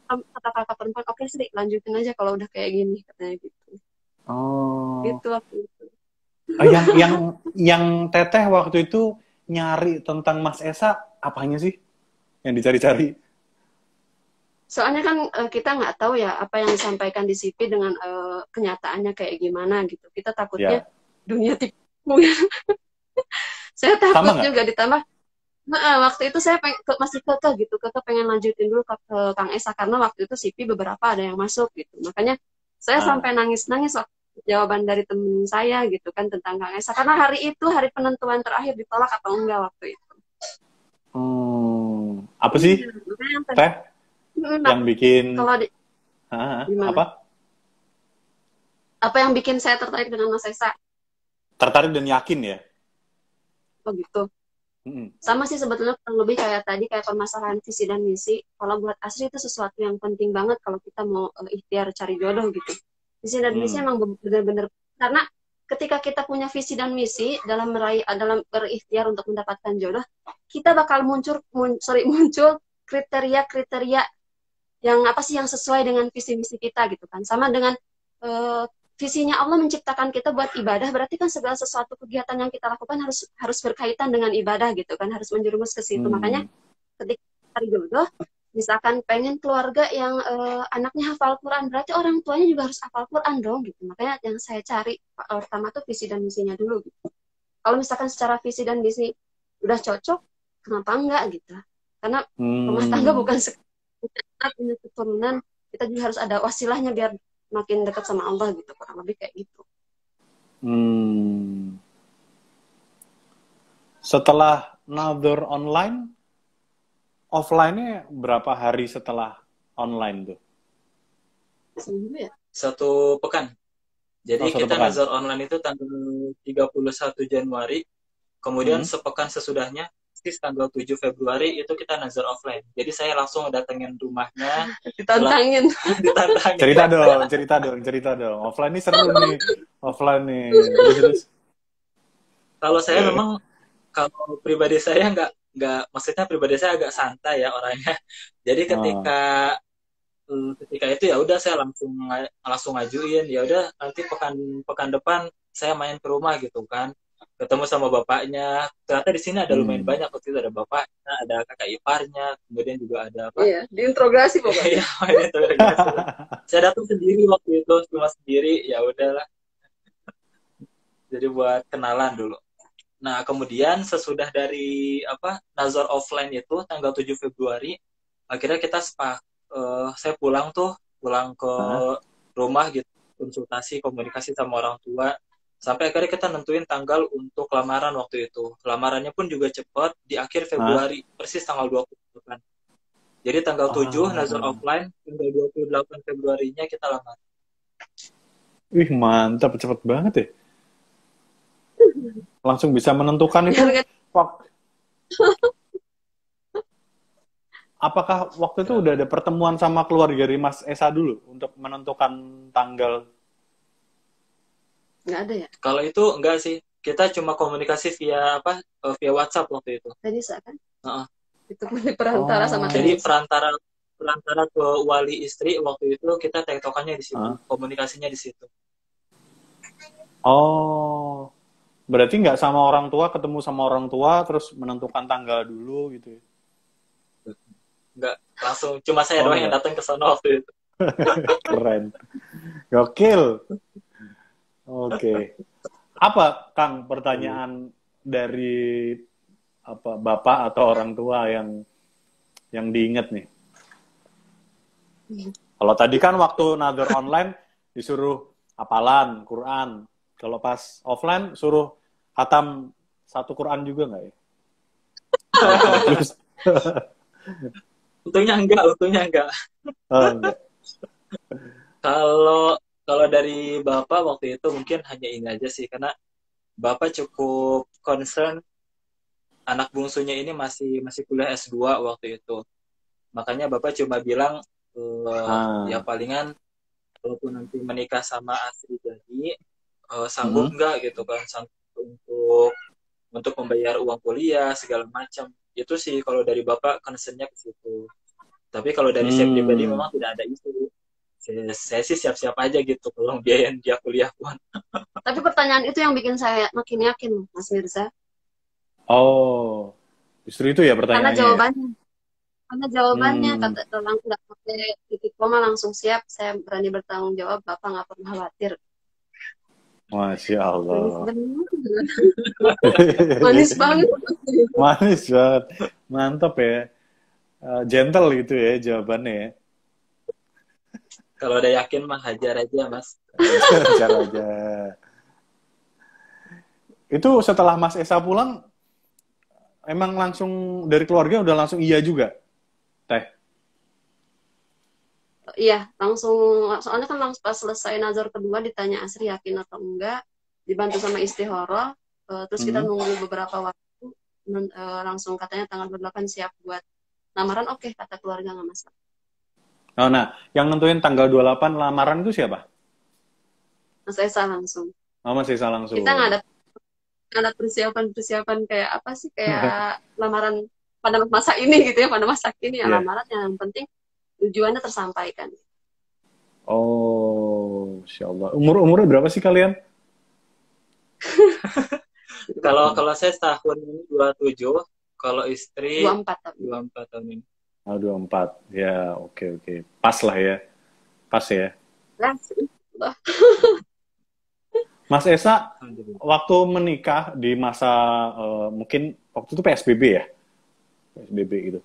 kata kakak perempuan, oke Sri, lanjutin aja kalau udah kayak gini, katanya gitu. Oh. Gitu waktu itu. Yang Teteh waktu itu nyari tentang Mas Esa apanya sih yang dicari-cari? Soalnya kan kita nggak tahu ya apa yang disampaikan di CV dengan kenyataannya kayak gimana gitu. Kita takutnya Ya. dunia tipu. Saya Sama takut nggak? juga ditambah. Nah, waktu itu saya masih kekeh gitu, kekeh pengen lanjutin dulu ke Kang Esa karena waktu itu CV beberapa ada yang masuk gitu. Makanya saya Ah. sampai nangis-nangis waktu jawaban dari temen saya gitu kan tentang Kang Esa karena hari itu hari penentuan terakhir ditolak atau enggak waktu itu. Apa Iya, sih, makanya Teh, yang bikin kalau gimana? apa? Apa yang bikin saya tertarik dengan Mas Esa? Tertarik dan yakin ya? Oh gitu. Sama sih sebetulnya kurang lebih kayak tadi, kayak permasalahan visi dan misi. Kalau buat Asri itu sesuatu yang penting banget kalau kita mau ikhtiar cari jodoh gitu. Visi dan misi emang benar-benar, karena ketika kita punya visi dan misi dalam dalam berikhtiar untuk mendapatkan jodoh, kita bakal muncul kriteria-kriteria yang apa sih yang sesuai dengan visi misi kita gitu kan. Sama dengan visinya Allah menciptakan kita buat ibadah, berarti kan segala sesuatu kegiatan yang kita lakukan harus berkaitan dengan ibadah gitu kan, harus menjerumus ke situ. Makanya ketika cari jodoh, misalkan pengen keluarga yang anaknya hafal Quran, berarti orang tuanya juga harus hafal Quran dong gitu. Makanya yang saya cari pertama tuh visi dan misinya dulu gitu. Kalau misalkan secara visi dan misi udah cocok, kenapa enggak gitu? Karena rumah tangga bukan punya keturunan, kita juga harus ada wasilahnya biar makin dekat sama Allah gitu, kurang lebih kayak gitu. Setelah nazar online, offline-nya berapa hari setelah online tuh? Seminggu ya? 1 pekan. Jadi kita pekan. nazar online itu tanggal 31 Januari, kemudian sepekan sesudahnya tanggal 7 Februari itu kita nazar offline. Jadi saya langsung datengin rumahnya. Ditantangin. Cerita dong. Offline ini seru nih. Offline nih. Terus. Kalau saya memang, kalau pribadi saya nggak, maksudnya pribadi saya agak santai ya orangnya. Jadi ketika itu ya udah saya langsung ngajuin, ya udah nanti pekan depan saya main ke rumah gitu kan. Ketemu sama bapaknya, ternyata di sini ada lumayan banyak. Waktu itu ada bapaknya, ada kakak iparnya, kemudian juga ada apa? Iya, diinterogasi pokoknya. Saya datang sendiri waktu itu, cuma sendiri, ya udahlah. Jadi buat kenalan dulu. Nah, kemudian sesudah dari nazar offline itu tanggal 7 Februari, akhirnya saya pulang ke rumah gitu, konsultasi, komunikasi sama orang tua. Sampai akhirnya kita nentuin tanggal untuk lamaran waktu itu. Lamarannya pun juga cepat, di akhir Februari, persis tanggal 20 kan. Jadi tanggal 7 nazar offline, tanggal 28 Februarinya kita lamaran. Wih, mantap, cepet banget ya. Langsung bisa menentukan itu. Apakah waktu itu udah ada pertemuan sama keluarga dari Mas Esa dulu untuk menentukan tanggal? Nggak ada ya? Kalau itu enggak sih. Kita cuma komunikasi via WhatsApp waktu itu. Tadi kan? Itu pun di perantara sama jadi perantara ke wali istri waktu itu kita tektokannya di situ, komunikasinya di situ. Oh, berarti nggak sama orang tua, ketemu sama orang tua terus menentukan tanggal dulu gitu ya? Nggak, langsung cuma saya doang yang datang ke sana waktu itu. Keren, gokil. Oke. Apa Kang pertanyaan dari bapak atau orang tua yang diingat nih? Kalau tadi kan waktu nazar online disuruh hafalan Quran. Kalau pas offline suruh khatam 1 Quran juga nggak ya? Untungnya enggak. Enggak. Kalau dari Bapak waktu itu mungkin hanya ini aja sih, karena Bapak cukup concern anak bungsunya ini masih kuliah S2 waktu itu. Makanya Bapak cuma bilang ya palingan walaupun nanti menikah sama Asri jadi sanggup enggak gitu kan, sanggup untuk membayar uang kuliah segala macam. Itu sih kalau dari Bapak concernnya ke situ. Tapi kalau dari saya pribadi memang tidak ada isu. Saya sih siap-siap aja gitu kalau biayain dia kuliah pun. Tapi pertanyaan itu yang bikin saya makin yakin, Mas Mirza. Oh, justru itu ya pertanyaannya. Karena jawabannya kata tolong nggak pakai titik koma, langsung siap, saya berani bertanggung jawab, Bapak nggak perlu khawatir. Masya Allah. Manis banget. Manis banget. Mantap ya. Gentle gitu ya jawabannya ya. Kalau udah yakin mah hajar aja, Mas. Hajar aja. Itu setelah Mas Esa pulang, emang langsung dari keluarga udah langsung iya juga, Teh? Iya, langsung. Soalnya kan langsung pas selesai nazar kedua ditanya Asri yakin atau enggak, dibantu sama istihoroh, terus kita nunggu beberapa waktu. langsung katanya tanggal 28 siap buat lamaran, oke, kata keluarga nggak masalah. Oh, nah, yang nentuin tanggal 28 lamaran itu siapa? Mas Esa langsung. Oh, Mas Esa Kita nggak langsung. ada persiapan kayak apa sih, kayak lamaran pada masa ini gitu ya, pada masa kini ya Iya. lamaran yang penting tujuannya tersampaikan. Oh, Insya Allah. Umurnya berapa sih kalian? Kalau saya tahun ini 27, kalau istri 24 tahun. 24 tahun ini. Oh, 24. Ya, oke. Pas lah ya. Pas ya. Ya, Mas Esa, Alhamdulillah. waktu menikah di masa mungkin waktu itu PSBB ya? PSBB gitu.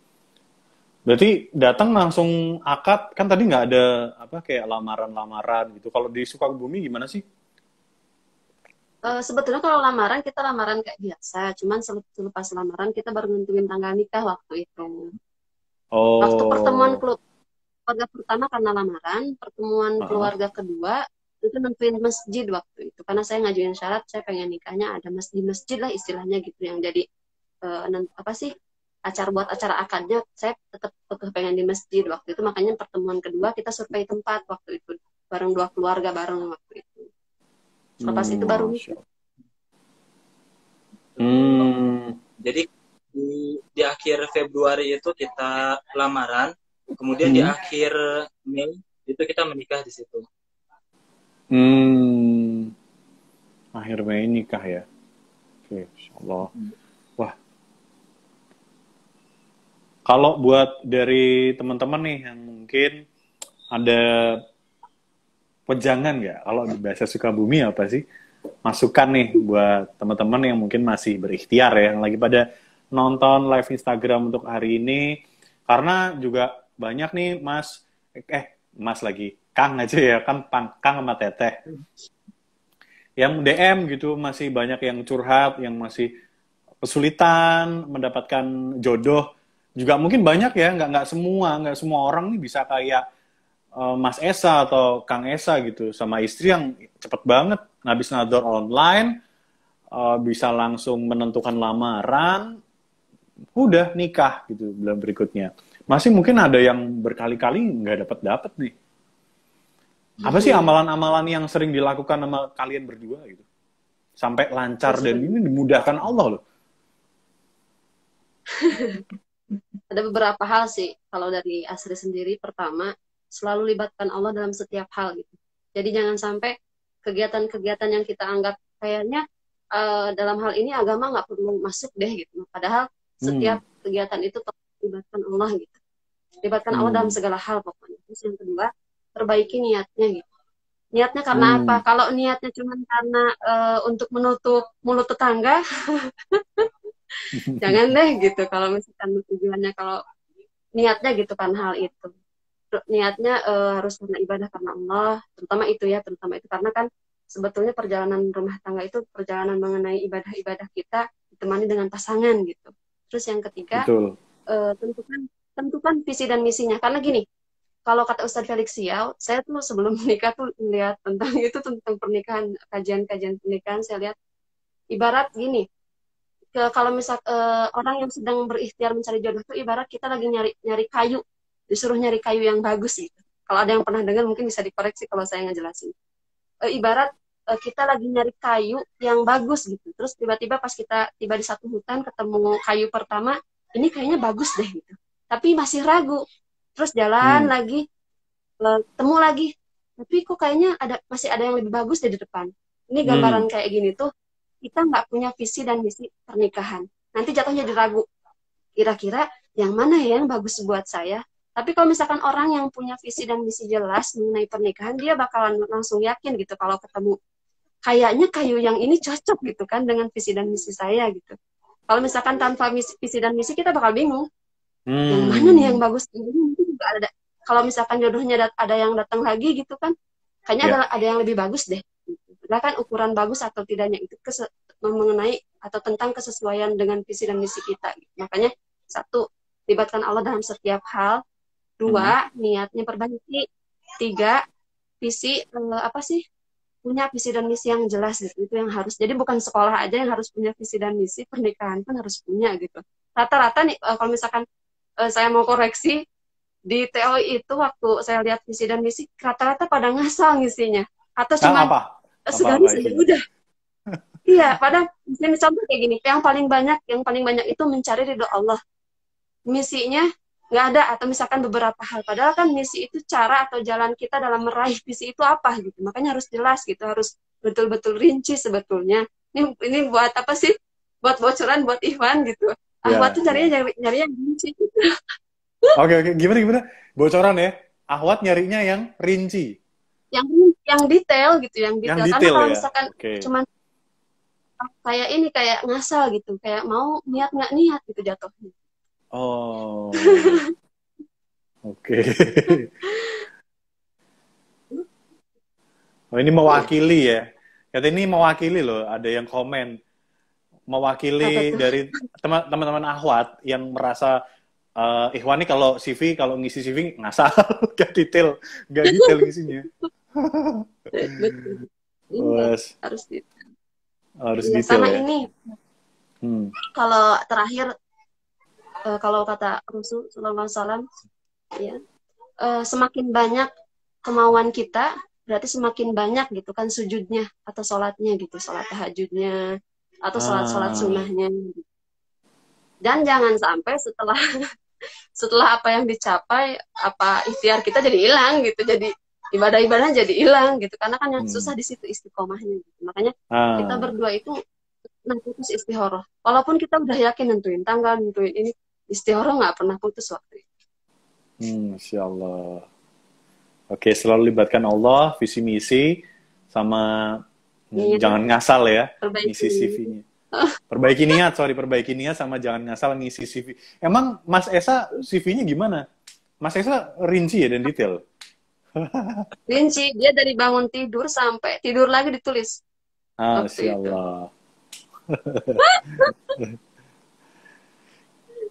Berarti datang langsung akad, kan tadi nggak ada apa kayak lamaran-lamaran gitu. Kalau di Sukabumi gimana sih? sebetulnya kalau lamaran kita lamaran kayak biasa, cuman selepas lamaran kita baru nentuin tanggal nikah waktu itu. Waktu pertemuan Oh, keluarga pertama karena lamaran, pertemuan heeh. keluarga kedua itu nentuin masjid waktu itu. Karena saya ngajuin syarat, saya pengen nikahnya ada masjid lah istilahnya gitu, yang jadi apa sih, buat acara akadnya saya tetap pengen di masjid waktu itu. Makanya pertemuan kedua kita survei tempat waktu itu, bareng dua keluarga bareng waktu itu. Selepas itu baru Masya nikah. Allah. Hmm, Jadi di akhir Februari itu kita lamaran, kemudian di hmm, akhir Mei itu kita menikah di situ. hmm. Akhir Mei nikah ya. Oke, Insya Allah. Wah, kalau buat dari teman-teman nih yang mungkin ada wejangan nggak? Kalau di bahasa Sukabumi apa sih? Masukan nih buat teman-teman yang mungkin masih berikhtiar ya, yang lagi pada nonton live Instagram untuk hari ini. Karena juga banyak nih Mas lagi, Kang aja ya, kan Kang sama Teteh. Yang DM gitu masih banyak yang curhat, yang masih kesulitan mendapatkan jodoh. Juga mungkin banyak ya, nggak semua orang nih bisa kayak Mas Esa atau Kang Esa gitu sama istri yang cepet banget habis nador online bisa langsung menentukan lamaran udah nikah gitu bulan berikutnya masih mungkin ada yang berkali-kali nggak dapat nih apa sih amalan-amalan yang sering dilakukan sama kalian berdua gitu sampai Ya, lancar dan ini dimudahkan Allah loh. ada beberapa hal sih kalau dari Asri sendiri. Pertama, selalu libatkan Allah dalam setiap hal gitu. Jadi jangan sampai kegiatan-kegiatan yang kita anggap kayaknya dalam hal ini agama nggak perlu masuk deh gitu. Padahal Hmm. setiap kegiatan itu libatkan Allah gitu. Libatkan Allah dalam Hmm. segala hal pokoknya. Terus yang kedua, perbaiki niatnya gitu. Niatnya karena apa? Hmm. Kalau niatnya cuma karena untuk menutup mulut tetangga, jangan deh gitu. Kalau misalkan tujuannya, kalau niatnya gitu kan hal itu. Niatnya harus karena ibadah karena Allah, terutama itu ya, terutama itu karena kan sebetulnya perjalanan rumah tangga itu perjalanan mengenai ibadah-ibadah kita ditemani dengan pasangan gitu. Terus yang ketiga, Betul. tentukan tentukan visi dan misinya. Karena gini, kalau kata Ustadz Felix Siau, saya tuh sebelum menikah tuh lihat tentang itu, tentang pernikahan, kajian-kajian pernikahan, saya lihat ibarat gini, kalau misal orang yang sedang berikhtiar mencari jodoh tuh ibarat kita lagi nyari nyari kayu, disuruh nyari kayu yang bagus gitu. Kalau ada yang pernah dengar mungkin bisa dikoreksi kalau saya ngejelasin. Ibarat kita lagi nyari kayu yang bagus gitu. Terus tiba-tiba pas kita tiba di satu hutan ketemu kayu pertama, ini kayaknya bagus deh gitu. Tapi masih ragu. Terus jalan Hmm. lagi, temu lagi. Tapi kok kayaknya masih ada yang lebih bagus di depan. Ini gambaran Hmm. kayak gini tuh, kita nggak punya visi dan misi pernikahan. Nanti jatuhnya diragu. Kira-kira yang mana ya yang bagus buat saya? Tapi kalau misalkan orang yang punya visi dan misi jelas mengenai pernikahan, dia bakalan langsung yakin gitu kalau ketemu. Kayaknya kayu yang ini cocok gitu kan dengan visi dan misi saya gitu. Kalau misalkan tanpa visi dan misi, kita bakal bingung. Yang mana nih yang Hmm. bagus? Ini mungkin juga ada. Kalau misalkan jodohnya ada yang datang lagi gitu kan, kayaknya Ya. ada yang lebih bagus deh. Bahkan ukuran bagus atau tidaknya itu mengenai atau tentang kesesuaian dengan visi dan misi kita. Makanya satu, libatkan Allah dalam setiap hal. Hmm. Dua, niatnya perbaiki. Tiga, visi apa sih? punya visi dan misi yang jelas gitu. Itu yang harus. Jadi bukan sekolah aja yang harus punya visi dan misi, pernikahan pun harus punya gitu. Rata-rata nih kalau misalkan saya mau koreksi di TOI itu waktu saya lihat visi dan misi rata-rata pada ngasal ngisinya atau cuma segaris aja udah. Iya, pada misalnya kayak gini, yang paling banyak itu mencari ridho Allah. Misinya nggak ada atau misalkan beberapa hal. Padahal kan misi itu cara atau jalan kita dalam meraih visi itu apa gitu. Makanya harus jelas gitu, harus betul-betul rinci sebetulnya. Ini buat apa sih? Buat bocoran buat Ivan gitu. Ahwat tuh nyari yang rinci gitu. Oke. Gimana? Bocoran ya. Ahwat nyarinya yang rinci. Yang detail gitu, yang detail. Karena kalau misalkan cuman kayak ngasal gitu, kayak mau niat nggak niat gitu jatuhnya. Oh, oke. Oh, ini mewakili ya. Kata ini mewakili loh. Ada yang komen mewakili dari teman-teman Ahwat yang merasa Ikhwan nih kalau ngisi CV ngasal, gak detail ngisinya. Betul. Harus detail sama ya. Ini kalau terakhir kalau kata Rasul Sallallahu Alaihi Wasallam ya semakin banyak kemauan kita berarti semakin banyak gitu kan sujudnya atau sholatnya gitu, sholat tahajudnya atau sholat sunnahnya gitu. Dan jangan sampai setelah apa yang dicapai apa ikhtiar kita jadi hilang gitu, jadi ibadah-ibadahnya jadi hilang gitu, karena kan yang susah di situ istiqomahnya gitu. Makanya kita berdua itu putus istihoroh. Walaupun kita udah yakin nentuin tanggal, nentuin ini, istihoroh nggak pernah putus waktu itu. Masya Allah. Oke, selalu libatkan Allah, visi misi, sama jangan ngasal ya, ngisi CV-nya. Perbaiki niat sama jangan ngasal ngisi CV. Emang Mas Esa CV-nya gimana? Mas Esa rinci ya dan detail? Rinci, dia dari bangun tidur sampai tidur lagi ditulis. Masya Allah.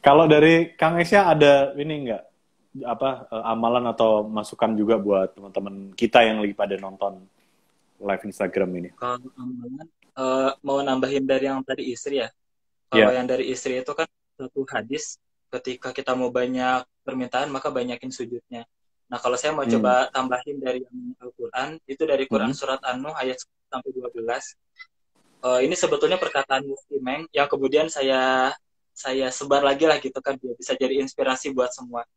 Kalau dari Kang Esya ada ini enggak amalan atau masukan juga buat teman-teman kita yang lagi pada nonton live Instagram ini? Kalau amalan mau nambahin dari yang tadi istri ya. Kalau yang dari istri itu kan satu hadis, ketika kita mau banyak permintaan maka banyakin sujudnya. Nah, kalau saya mau coba tambahin dari Al-Quran, itu dari Quran Surat An-Nuh ayat 10-12. Ini sebetulnya perkataan Mufti Meng yang kemudian saya sebar lagi lah gitu kan, biar bisa jadi inspirasi buat semua.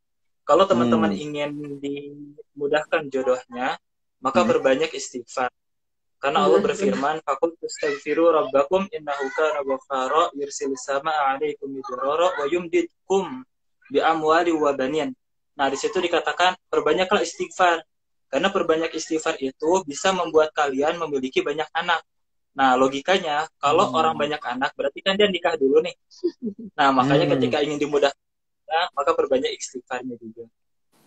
Kalau teman-teman ingin dimudahkan jodohnya, maka berbanyak istighfar. Karena Allah berfirman, "Faqul tastaghfiru rabbakum innahu kana ghaffara yursilis samaa'a 'alaikum midrara wa yumdidkum bi amwali wa banin." Nah, di situ dikatakan perbanyaklah istighfar. Karena perbanyak istighfar itu bisa membuat kalian memiliki banyak anak. Nah, logikanya kalau orang banyak anak berarti kan dia nikah dulu nih. Nah, makanya ketika ingin dimudahkan, maka perbanyak istighfarnya juga.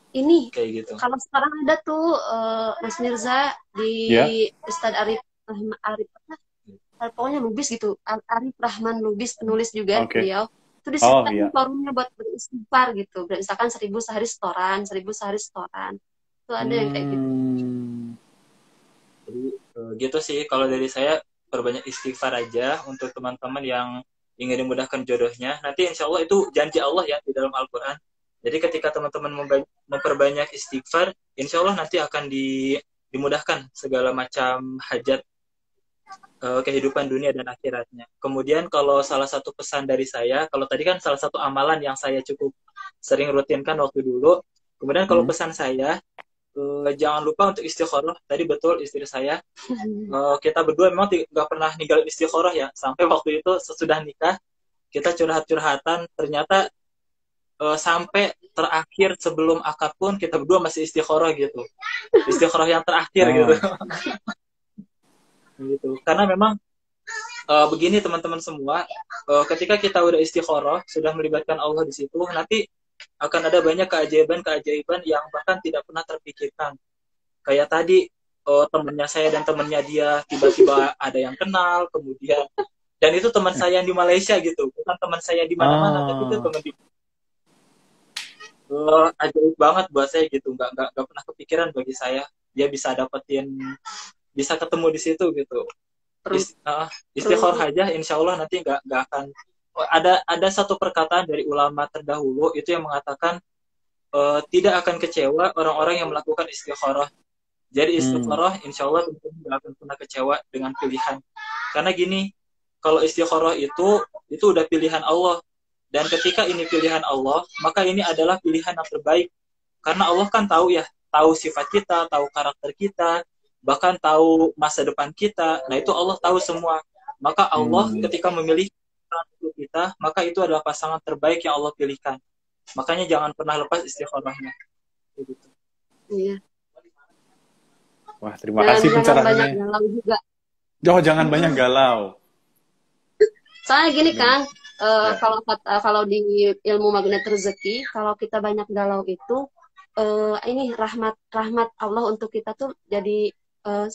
Ini kayak gitu. Kalau sekarang ada tuh Mas Mirza di Ustadz Arif pokoknya Lubis gitu, Arif Rahman Lubis, penulis juga beliau. Itu disediakan forumnya buat beristighfar gitu. Misalkan 1000 sehari setoran, 1000 sehari setoran. Itu ada yang kayak gitu. Jadi gitu sih kalau dari saya, perbanyak istighfar aja untuk teman-teman yang ingin dimudahkan jodohnya. Nanti insya Allah itu janji Allah ya di dalam Al-Quran. Jadi ketika teman-teman memperbanyak istighfar, insya Allah nanti akan dimudahkan segala macam hajat kehidupan dunia dan akhiratnya. Kemudian kalau salah satu pesan dari saya, kalau tadi kan salah satu amalan yang saya cukup sering rutinkan waktu dulu. Kemudian kalau pesan saya, jangan lupa untuk istikharah. Tadi betul istri saya, kita berdua memang nggak pernah ninggalin istikharah ya. Sampai waktu itu sesudah nikah, kita curhat-curhatan, ternyata sampai terakhir sebelum akad pun kita berdua masih istikharah gitu. Istikharah yang terakhir gitu. Gitu. Karena memang begini teman-teman semua, ketika kita udah istikharah, sudah melibatkan Allah di situ, nanti akan ada banyak keajaiban-keajaiban yang bahkan tidak pernah terpikirkan. Kayak tadi temannya saya dan temannya dia tiba-tiba ada yang kenal, kemudian dan itu teman saya yang di Malaysia gitu, bukan teman saya di mana-mana, tapi itu teman di ajaib banget buat saya gitu, nggak pernah kepikiran bagi saya dia bisa dapetin bisa ketemu di situ gitu. Terus Istikharah aja, insya Allah nanti nggak akan. Ada satu perkataan dari ulama terdahulu itu yang mengatakan tidak akan kecewa orang-orang yang melakukan istikharah. Jadi istikharah insya Allah tidak akan pernah kecewa dengan pilihan. Karena gini, kalau istikharah itu udah pilihan Allah. Dan ketika ini pilihan Allah, maka ini adalah pilihan yang terbaik. Karena Allah kan tahu ya, tahu sifat kita, tahu karakter kita, bahkan tahu masa depan kita. Nah itu Allah tahu semua. Maka Allah ketika memilih untuk kita, maka itu adalah pasangan terbaik yang Allah pilihkan. Makanya jangan pernah lepas istikharahnya. Gitu. Iya. Wah, terima kasih pencerahannya. Jangan banyak galau juga. Jangan banyak galau. Soalnya gini Kang, kalau di ilmu magnet rezeki, kalau kita banyak galau itu, ini rahmat Allah untuk kita tuh jadi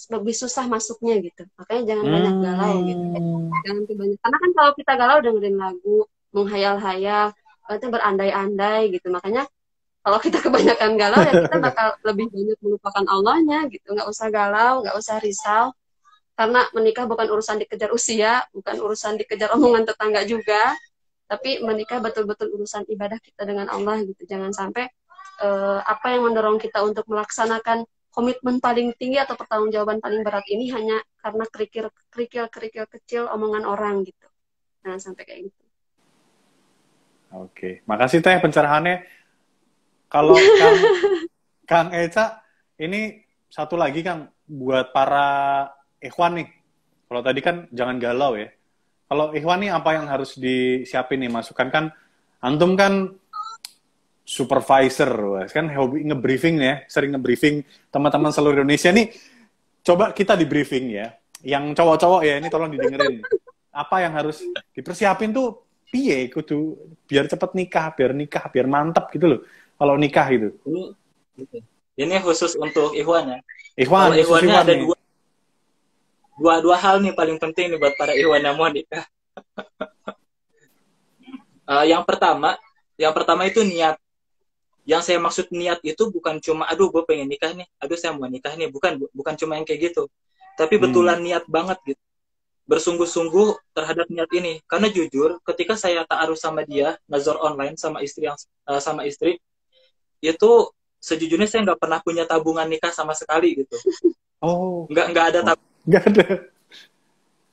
lebih susah masuknya gitu. Makanya jangan banyak galau gitu. Jangan banyak. Karena kan kalau kita galau dengerin lagu, menghayal-hayal, itu berandai-andai gitu. Makanya kalau kita kebanyakan galau ya kita bakal lebih banyak melupakan Allahnya gitu. Nggak usah galau, nggak usah risau. Karena menikah bukan urusan dikejar usia, bukan urusan dikejar omongan tetangga juga, tapi menikah betul-betul urusan ibadah kita dengan Allah gitu. Jangan sampai apa yang mendorong kita untuk melaksanakan komitmen paling tinggi atau pertanggungjawaban paling berat ini hanya karena kerikil kecil omongan orang gitu. Nah, sampai kayak gitu. Oke, makasih Teh pencerahannya. Kalau Kang Eca, ini satu lagi Kang, buat para Ikhwan nih. Kalau tadi kan jangan galau ya. Kalau Ikhwan nih apa yang harus disiapin nih? Masukan kan, antum kan supervisor, kan hobi nge-briefing ya, sering nge-briefing teman-teman seluruh Indonesia nih. Coba kita di-briefing ya. Yang cowok-cowok ya, ini tolong didengerin. Apa yang harus dipersiapin tuh, piye kudu biar cepet nikah, biar mantap gitu loh. Kalau nikah gitu. Ini khusus untuk Ikhwan ya. Ikhwan, Ikhwannya ada dua hal nih paling penting nih buat para Ikhwan yang mau nikah. Yang pertama itu niat. Yang saya maksud niat itu bukan cuma aduh gue pengen nikah nih, aduh saya mau nikah nih, bukan cuma yang kayak gitu. Tapi betulan niat banget gitu. Bersungguh-sungguh terhadap niat ini. Karena jujur, ketika saya ta'aruf sama dia, nazar online sama istri, itu sejujurnya saya nggak pernah punya tabungan nikah sama sekali gitu. Oh, nggak ada tabungan.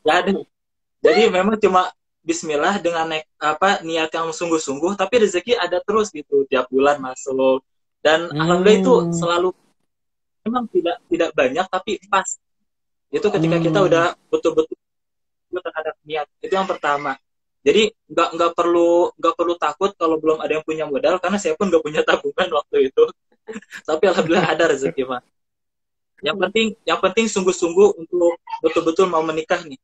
Nggak ada. Jadi memang cuma Bismillah dengan niat yang sungguh-sungguh, tapi rezeki ada terus gitu, tiap bulan masuk. Dan alhamdulillah itu selalu memang tidak banyak tapi pas. Itu ketika kita udah betul-betul terhadap niat. Itu yang pertama. Jadi nggak perlu takut kalau belum ada yang punya modal, karena saya pun nggak punya tabungan waktu itu. Tapi alhamdulillah ada rezeki mah. Yang penting sungguh-sungguh untuk betul-betul mau menikah nih.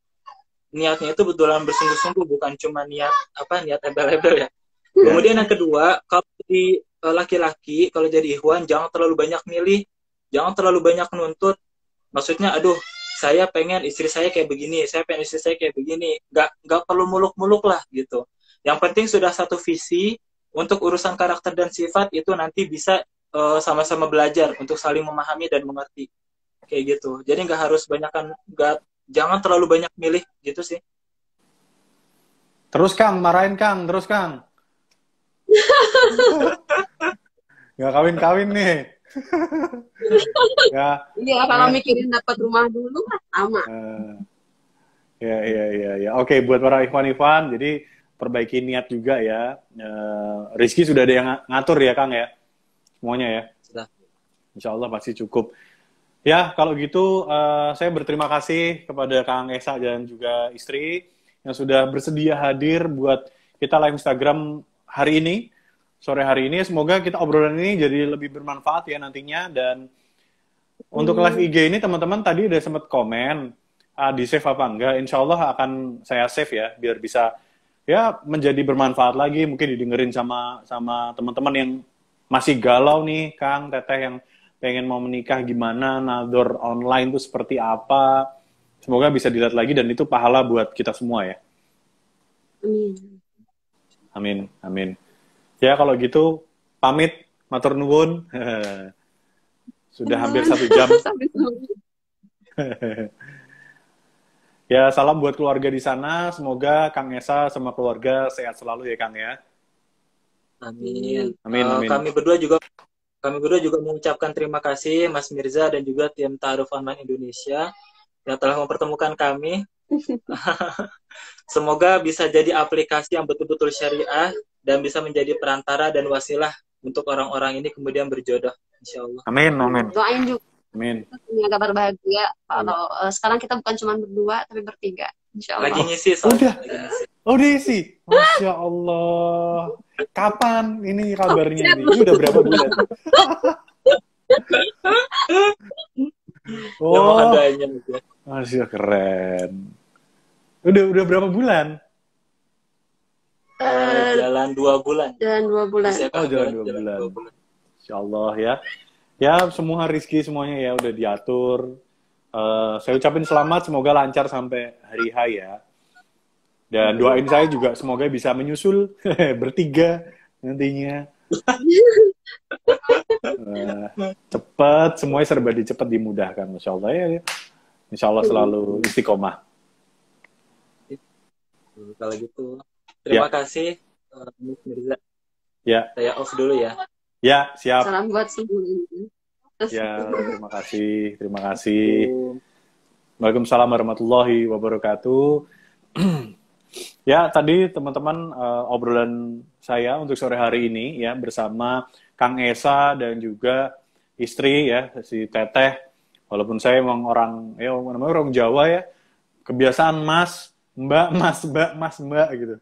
Niatnya itu betulan bersungguh-sungguh, bukan cuma niat embel-embel ya. Kemudian yang kedua, kalau di laki-laki, kalau jadi ikhwan jangan terlalu banyak milih, jangan terlalu banyak nuntut. Maksudnya, aduh, saya pengen istri saya kayak begini, saya pengen istri saya kayak begini. Nggak perlu muluk-muluk lah gitu. Yang penting sudah satu visi. Untuk urusan karakter dan sifat itu nanti bisa sama-sama belajar untuk saling memahami dan mengerti. Kayak gitu. Jadi jangan terlalu banyak milih gitu sih. Terus Kang, marahin Kang, terus Kang. Gak kawin-kawin nih. Iya, kalau mikirin dapat rumah dulu sama. Ya. Oke, buat para ikhwan-ikhwan, jadi perbaiki niat juga ya. Rizky sudah ada yang ngatur ya Kang ya, semuanya ya. Sudah. Insya Allah pasti cukup. Ya, kalau gitu saya berterima kasih kepada Kang Esa dan juga istri yang sudah bersedia hadir buat kita live Instagram hari ini, sore hari ini. Semoga kita obrolan ini jadi lebih bermanfaat ya nantinya. Dan untuk live IG ini teman-teman tadi udah sempat komen, di save apa enggak. Insya Allah akan saya save ya, biar bisa ya menjadi bermanfaat lagi. Mungkin didengerin sama teman-teman yang masih galau nih, Kang, Teteh yang pengen mau menikah gimana, nador online itu seperti apa. Semoga bisa dilihat lagi dan itu pahala buat kita semua ya. Amin. Ya kalau gitu pamit, matur nuwun. Sudah hampir 1 jam. Ya, salam buat keluarga di sana. Semoga Kang Esa sama keluarga sehat selalu ya, Kang ya. Amin. Amin, amin. Kami berdua juga mengucapkan terima kasih Mas Mirza dan juga tim Ta'aruf Online Indonesia yang telah mempertemukan kami. Semoga bisa jadi aplikasi yang betul-betul syariah dan bisa menjadi perantara dan wasilah untuk orang-orang ini kemudian berjodoh, insya Allah. Amin, amin. Doain juga Amin. punya kabar bahagia kalau sekarang kita bukan cuma berdua tapi bertiga, insya Allah. Lagi ngisi Udah. lagi ngisi. Oh, diisi. Masya Allah. Kapan ini kabarnya nih? Ini udah berapa bulan? Ya, mohon Oh, doanya. Masya keren. Udah berapa bulan? Jalan 2 bulan. Dan 2 bulan. Usia Oh, jalan kehamilan 2 bulan. 2 bulan. Insya Allah ya. Ya, semua rezeki semuanya ya udah diatur. Saya ucapin selamat, semoga lancar sampai hari H ya. Dan doain saya juga semoga bisa menyusul bertiga nantinya. Cepat, semuanya serba cepat dimudahkan, Masya Allah ya. Insya Allah selalu istiqomah. Kalau gitu, terima kasih Mas Mirza. Ya, Saya off dulu ya. ya siap. Salam buat semuanya. Ya, terima kasih, terima kasih. Waalaikumsalam warahmatullahi wabarakatuh. Ya, tadi teman-teman obrolan saya untuk sore hari ini ya bersama Kang Esa dan juga istri ya si Teteh. Walaupun saya emang namanya orang Jawa ya, kebiasaan Mas, Mbak, Mas, Mbak, Mas, Mbak gitu.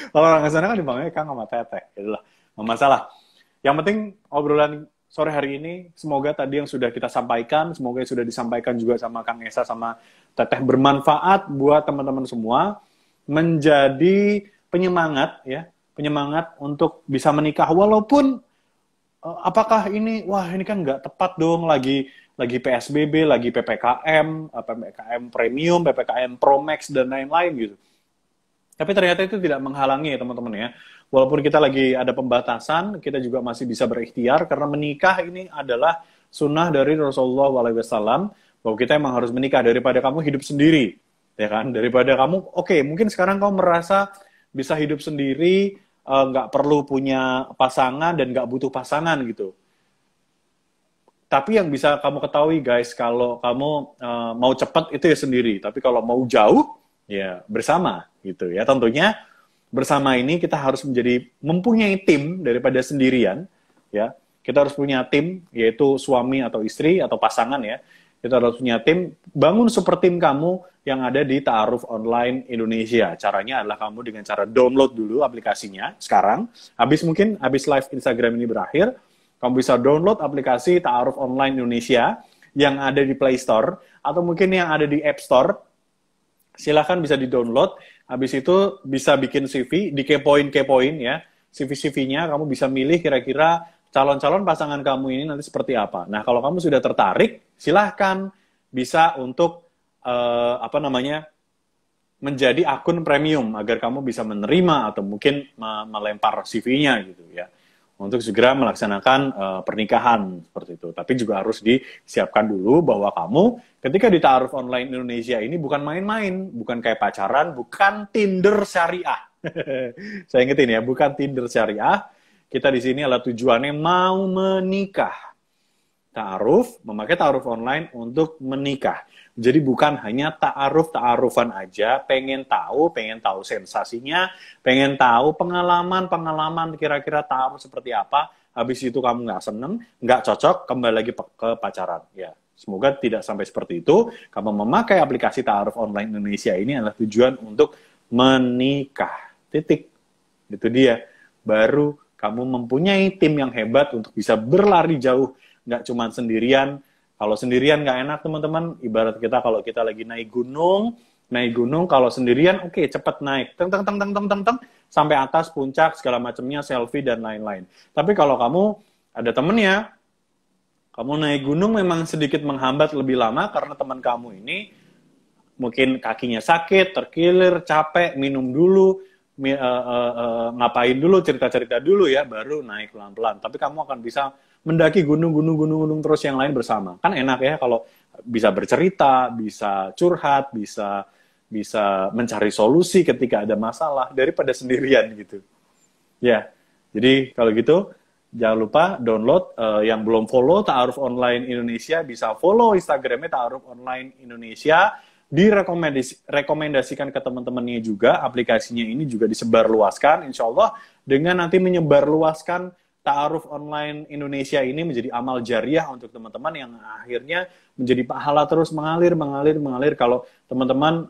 Kalau orang sana kan dipanggilnya Kang sama Teteh, gitu lah. Nggak masalah. Yang penting obrolan sore hari ini, semoga tadi yang sudah kita sampaikan, semoga yang sudah disampaikan juga sama Kang Esa sama Teteh bermanfaat buat teman-teman semua, menjadi penyemangat ya, penyemangat untuk bisa menikah walaupun apakah ini kan nggak tepat dong lagi PSBB, lagi PPKM, PPKM Premium, PPKM Pro Max dan lain-lain gitu. Tapi ternyata itu tidak menghalangi ya teman-teman ya. Walaupun kita lagi ada pembatasan, kita juga masih bisa berikhtiar karena menikah ini adalah sunnah dari Rasulullah SAW bahwa kita emang harus menikah daripada kamu hidup sendiri, ya kan? Daripada kamu, mungkin sekarang kamu merasa bisa hidup sendiri, nggak perlu punya pasangan dan nggak butuh pasangan gitu. Tapi yang bisa kamu ketahui guys, kalau kamu mau cepat itu ya sendiri, tapi kalau mau jauh ya bersama gitu ya. Tentunya bersama ini kita harus mempunyai tim daripada sendirian ya. Kita harus punya tim, yaitu suami atau istri atau pasangan ya. Kita harus punya tim, bangun super tim kamu yang ada di Ta'aruf Online Indonesia. Caranya adalah kamu dengan cara download dulu aplikasinya sekarang. Habis live Instagram ini berakhir, kamu bisa download aplikasi Ta'aruf Online Indonesia yang ada di Play Store atau mungkin yang ada di App Store. Silahkan bisa di-download. Habis itu bisa bikin CV, dikepoin ya. CV-CV-nya kamu bisa milih kira-kira calon-calon pasangan kamu ini nanti seperti apa. Nah, kalau kamu sudah tertarik, silahkan bisa untuk menjadi akun premium agar kamu bisa menerima atau mungkin melempar CV-nya gitu ya. Untuk segera melaksanakan pernikahan seperti itu. Tapi juga harus disiapkan dulu bahwa kamu ketika di Ta'aruf Online Indonesia ini bukan main-main, bukan kayak pacaran, bukan Tinder syariah. Saya ingetin ya, bukan Tinder syariah. Kita di sini adalah tujuannya mau menikah. Ta'aruf, memakai Ta'aruf Online untuk menikah. Jadi bukan hanya ta'arufan aja, pengen tahu sensasinya, pengen tahu pengalaman kira-kira ta'aruf seperti apa, habis itu kamu nggak seneng, nggak cocok, kembali lagi ke pacaran. Ya, semoga tidak sampai seperti itu. Kamu memakai aplikasi Ta'aruf Online Indonesia ini adalah tujuan untuk menikah. Titik. Itu dia. Baru kamu mempunyai tim yang hebat untuk bisa berlari jauh, nggak cuma sendirian. Kalau sendirian nggak enak teman-teman, ibarat kita kalau kita lagi naik gunung kalau sendirian cepat naik, teng sampai atas puncak segala macamnya, selfie dan lain-lain. Tapi kalau kamu ada temennya, kamu naik gunung memang sedikit menghambat lebih lama karena teman kamu ini mungkin kakinya sakit, terkilir, capek, minum dulu, ngapain dulu, cerita-cerita dulu ya, baru naik pelan-pelan. Tapi kamu akan bisa mendaki gunung terus yang lain bersama. Kan enak ya kalau bisa bercerita, bisa curhat, bisa mencari solusi ketika ada masalah daripada sendirian gitu. Ya, jadi kalau gitu jangan lupa download, yang belum follow Ta'aruf Online Indonesia bisa follow Instagramnya Ta'aruf Online Indonesia, direkomendasikan ke teman-temannya juga, aplikasinya ini juga disebarluaskan, insya Allah dengan nanti menyebarluaskan Ta'aruf Online Indonesia ini menjadi amal jariah untuk teman-teman yang akhirnya menjadi pahala terus mengalir kalau teman-teman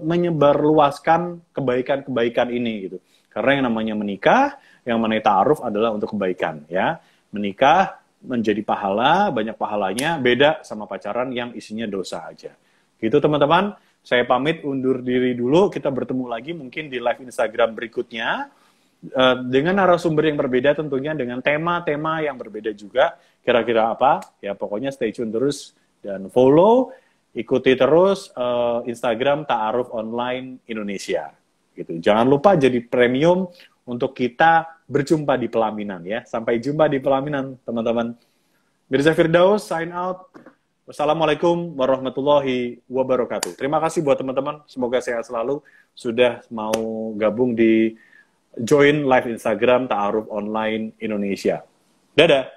menyebarluaskan kebaikan-kebaikan ini gitu. Karena yang namanya menikah, yang namanya ta'aruf adalah untuk kebaikan ya. Menikah menjadi pahala, banyak pahalanya, beda sama pacaran yang isinya dosa aja. Gitu teman-teman, saya pamit undur diri dulu, kita bertemu lagi mungkin di live Instagram berikutnya. Dengan narasumber yang berbeda tentunya, dengan tema-tema yang berbeda juga, kira-kira apa, ya pokoknya stay tune terus dan follow, ikuti terus Instagram Ta'aruf Online Indonesia. Gitu. Jangan lupa jadi premium untuk kita berjumpa di pelaminan ya. Sampai jumpa di pelaminan teman-teman. Mirza Firdaus sign out. Wassalamualaikum warahmatullahi wabarakatuh. Terima kasih buat teman-teman, semoga sehat selalu sudah mau gabung di join live Instagram Ta'aruf Online Indonesia. Dadah.